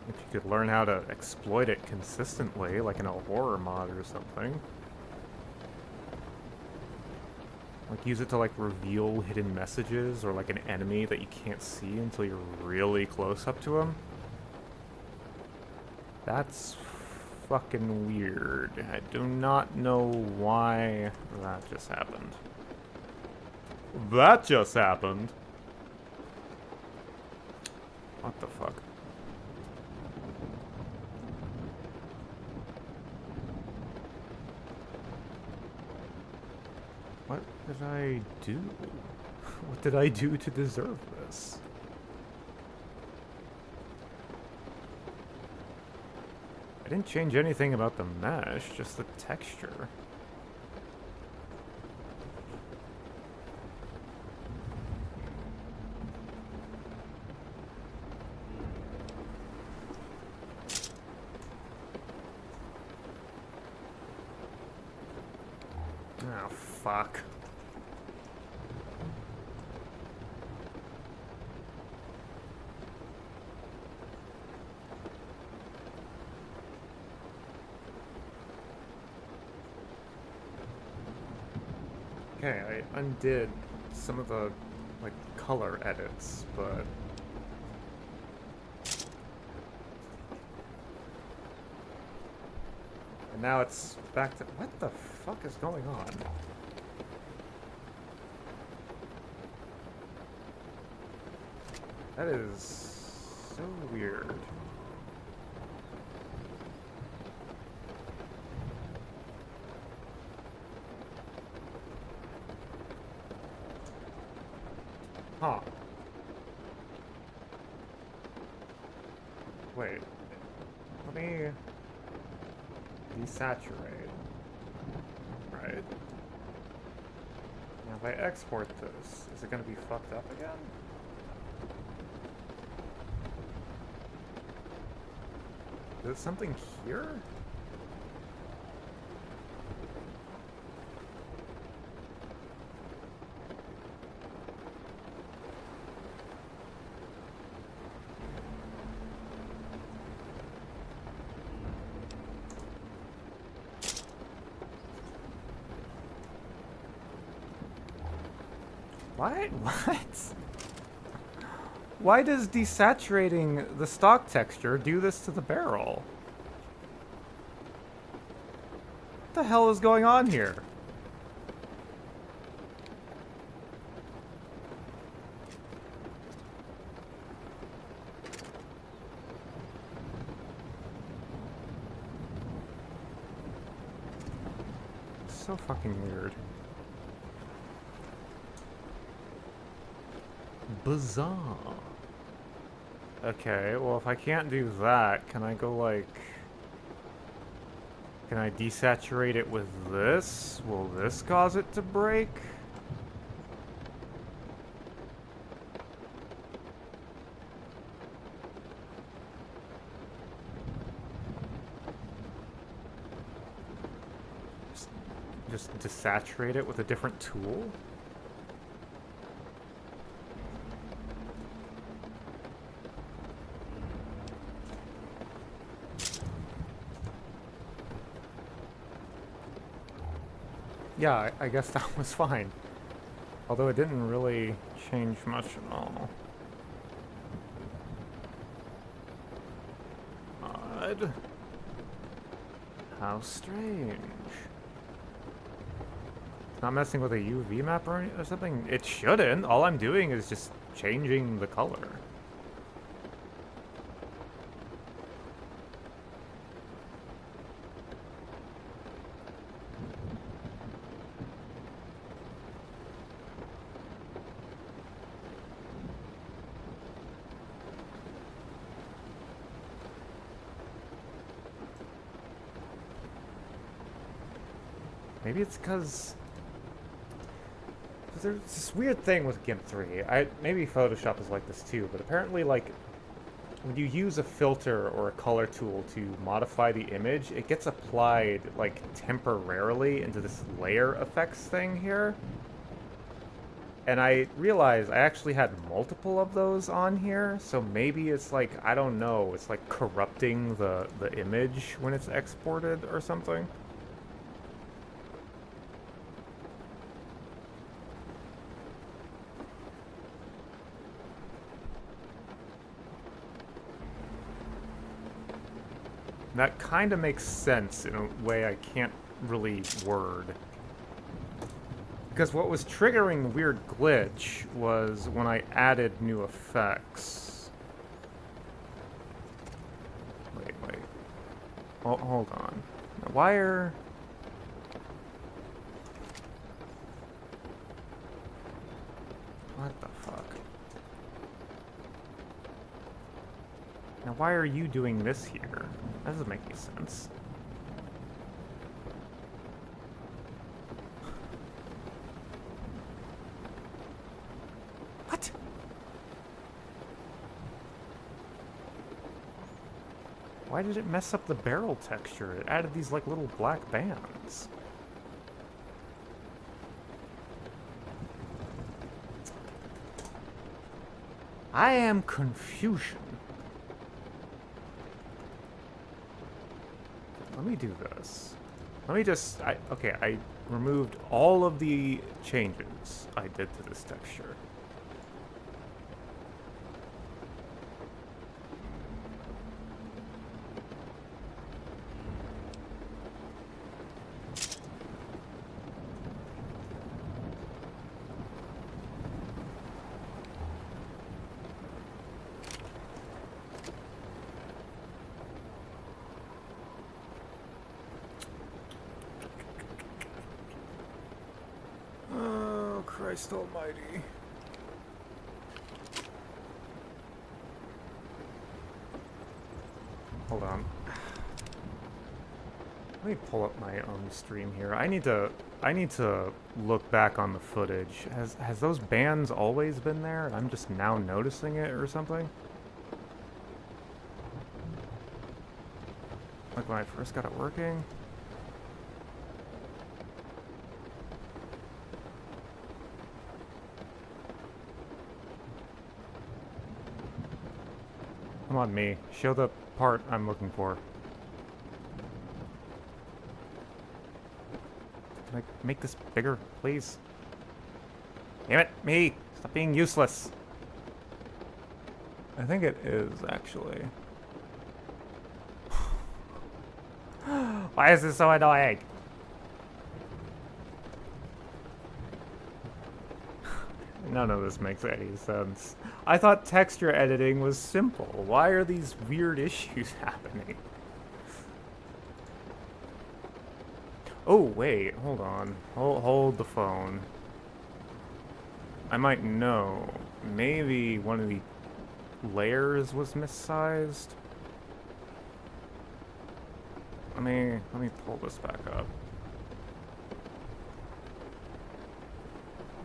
if you could learn how to exploit it consistently, like in a horror mod or something. Like use it to like reveal hidden messages or like an enemy that you can't see until you're really close up to him. That's fucking weird. I do not know why that just happened. That just happened. What the fuck? What did I do? What did I do to deserve this? I didn't change anything about the mesh, just the texture. Oh, fuck. Okay, I undid some of the, like, color edits, but... And now it's back to... What the fuck is going on? That is so weird. Huh. Wait. Let me desaturate. Right. Now if I export this, is it gonna be fucked up again? Is it something here? What? What? Why does desaturating the stock texture do this to the barrel? What the hell is going on here? It's so fucking weird. Bizarre. Okay, well if I can't do that, can I go like... Can I desaturate it with this? Will this cause it to break? Just desaturate it with a different tool? Yeah, I guess that was fine. Although it didn't really change much at all. Odd. How strange. It's not messing with a UV map or something? It shouldn't. All I'm doing is just changing the color. Maybe it's because there's this weird thing with GIMP 3. Maybe Photoshop is like this too, but apparently, like, when you use a filter or a color tool to modify the image, it gets applied, like, temporarily into this layer effects thing here. And I realized I actually had multiple of those on here, so maybe it's like, I don't know, it's like corrupting the image when it's exported or something. That kind of makes sense in a way I can't really word. Because what was triggering the weird glitch was when I added new effects. Wait. Oh, hold on. Why are... What the fuck? Now why are you doing this here? That doesn't make any sense. What? Why did it mess up the barrel texture? It added these like little black bands. I am confusion. Let me do this. Let me just... okay, I removed all of the changes I did to this texture. Christ almighty. Hold on. Let me pull up my own stream here. I need to look back on the footage. Has those bands always been there? I'm just now noticing it or something? Like when I first got it working? Come on, me. Show the part I'm looking for. Can I make this bigger, please? Damn it, me! Stop being useless! I think it is, actually. Why is this so annoying? None of this makes any sense. I thought texture editing was simple. Why are these weird issues happening? Oh, wait, hold on. Hold the phone. I might know. Maybe one of the layers was missized? Let me pull this back up.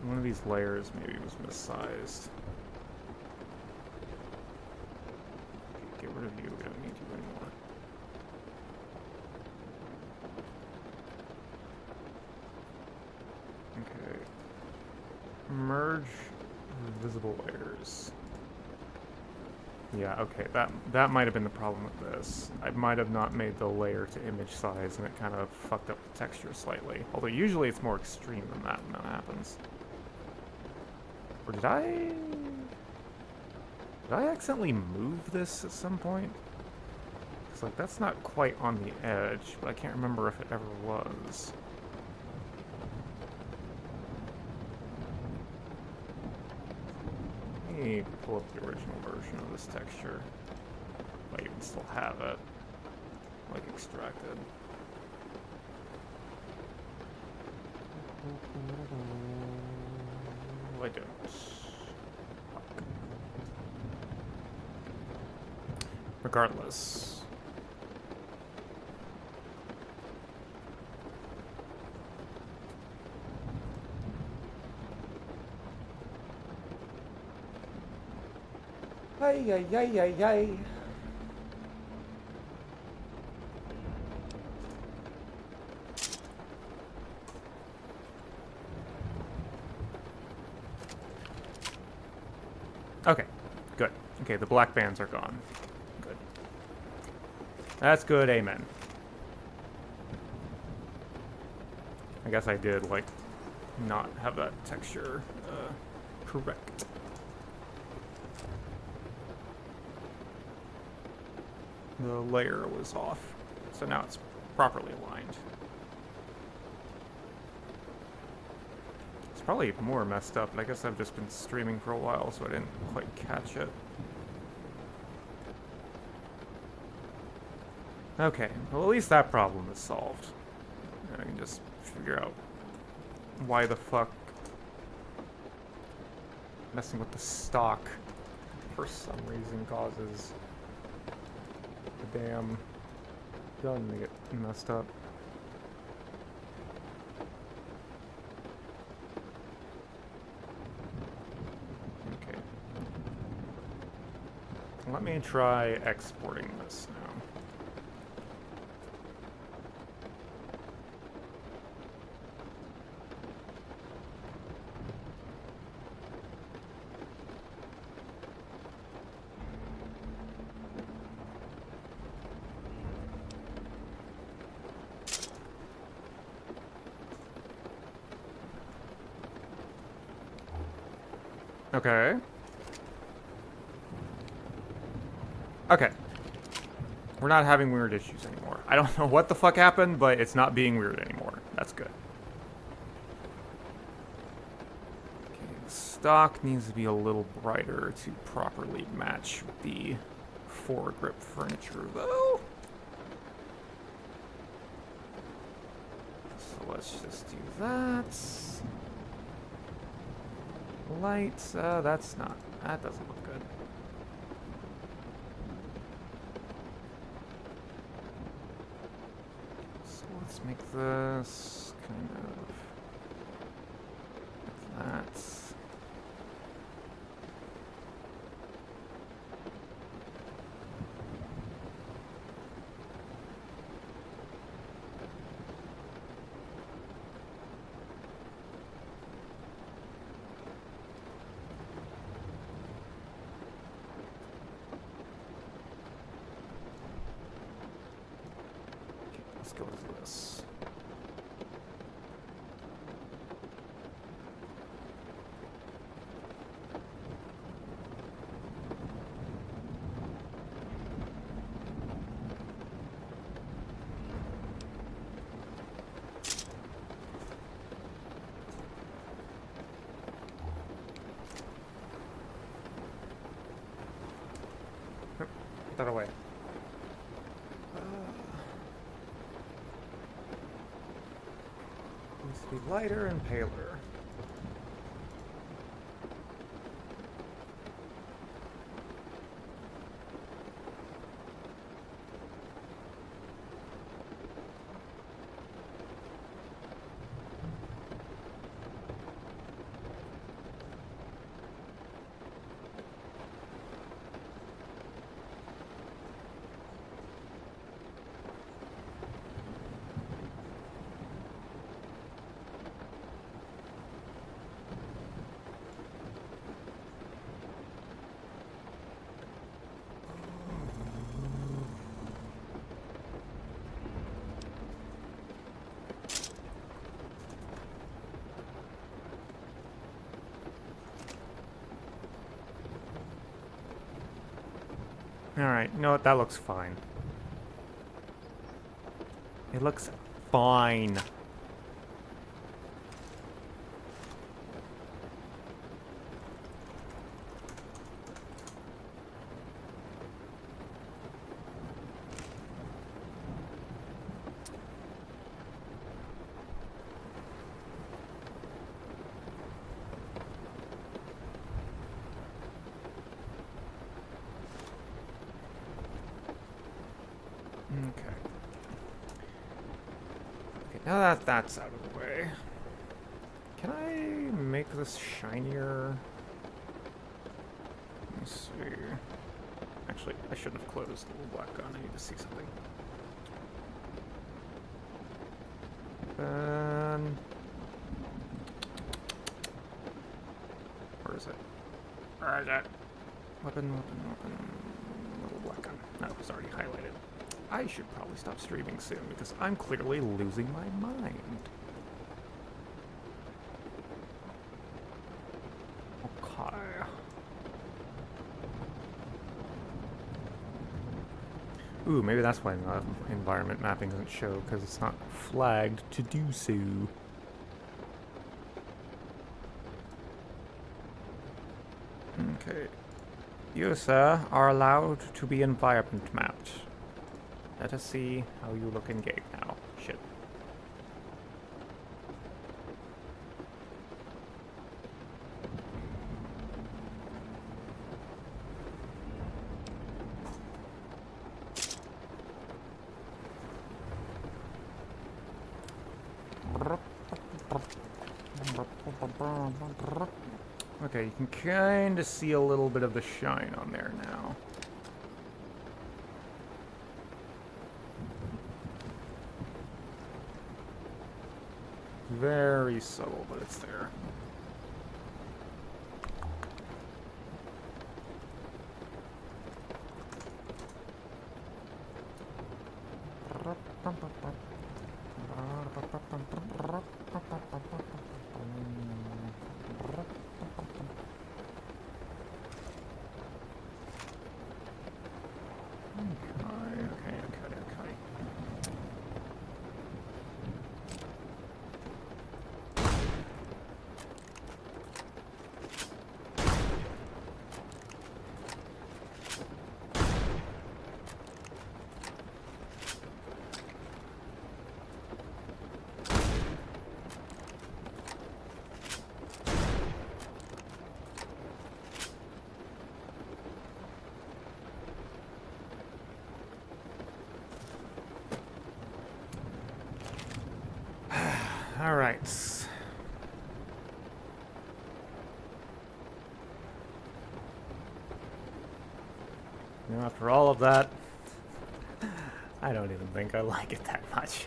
One of these layers maybe was missized. Get rid of you, we don't need you anymore. Okay. Merge visible layers. Yeah, okay, that might have been the problem with this. I might have not made the layer to image size and it kind of fucked up the texture slightly. Although usually it's more extreme than that when that happens. Or did I accidentally move this at some point? It's like that's not quite on the edge, but I can't remember if it ever was. Let me pull up the original version of this texture. If I even still have it. Like extracted. I don't. Regardless. Ay, ay, ay, ay, ay. Okay, good. Okay, the black bands are gone. Good. That's good, amen. I guess I did, like, not have that texture correct. The layer was off, so now it's properly aligned. It's probably more messed up, but I guess I've just been streaming for a while, so I didn't quite catch it. Okay, well at least that problem is solved. And I can just figure out why the fuck messing with the stock for some reason causes the damn gun to get messed up. Okay. Let me try exporting this now. Okay. Okay. We're not having weird issues anymore. I don't know what the fuck happened, but it's not being weird anymore. That's good. Okay, the stock needs to be a little brighter to properly match the foregrip furniture, though. So let's just do that. Lights, that doesn't look good. So let's make this kind of like that. Let's go with this. Put that away. Needs to be lighter and paler. Alright, you know what? That looks fine. It looks fine. Okay. Okay, now that that's out of the way, can I make this shinier? Let me see. Actually, I shouldn't have closed the little black gun. I need to see something. Then... where is it? Where is it? Weapon, weapon, weapon. Little black gun. No, it was already highlighted. I should probably stop streaming soon because I'm clearly losing my mind. Okay. Ooh, maybe that's why environment mapping doesn't show, because it's not flagged to do so. Okay. You, sir, are allowed to be environment mapped. Let us see how you look in game now. Shit. Okay, you can kind of see a little bit of the shine on there now. Very subtle, but it's there. All right. You know, after all of that, I don't even think I like it that much.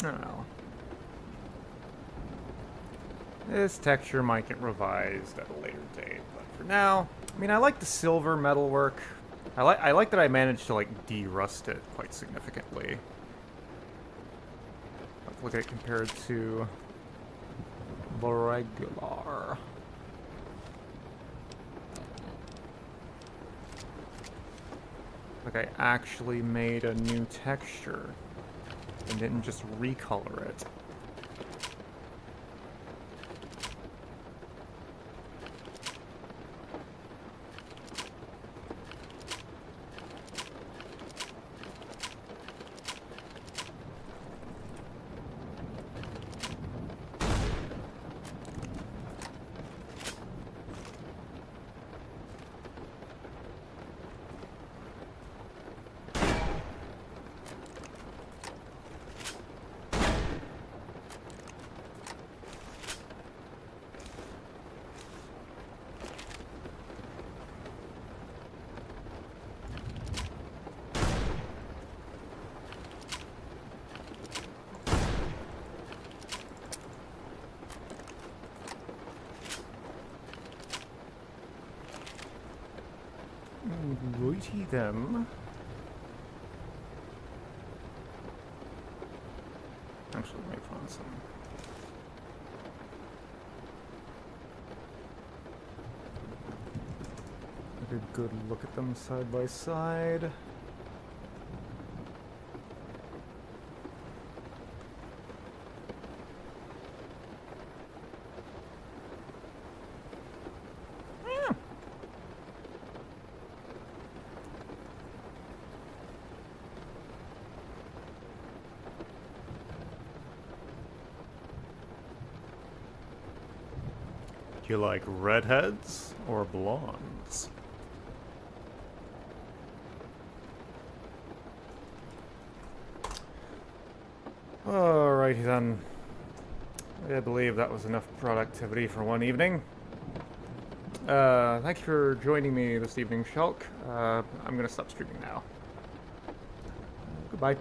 Oh. This texture might get revised at a later date, but for now, I mean, I like the silver metalwork. I like that I managed to like de-rust it quite significantly. Let's look at it compared to the regular. Like I actually made a new texture and didn't just recolor it. Righty then. Actually, let me find some. Take a good look at them side by side. Do you like redheads or blondes? Alrighty then. I believe that was enough productivity for one evening. Thank you for joining me this evening, Shulk. I'm gonna stop streaming now. Goodbye.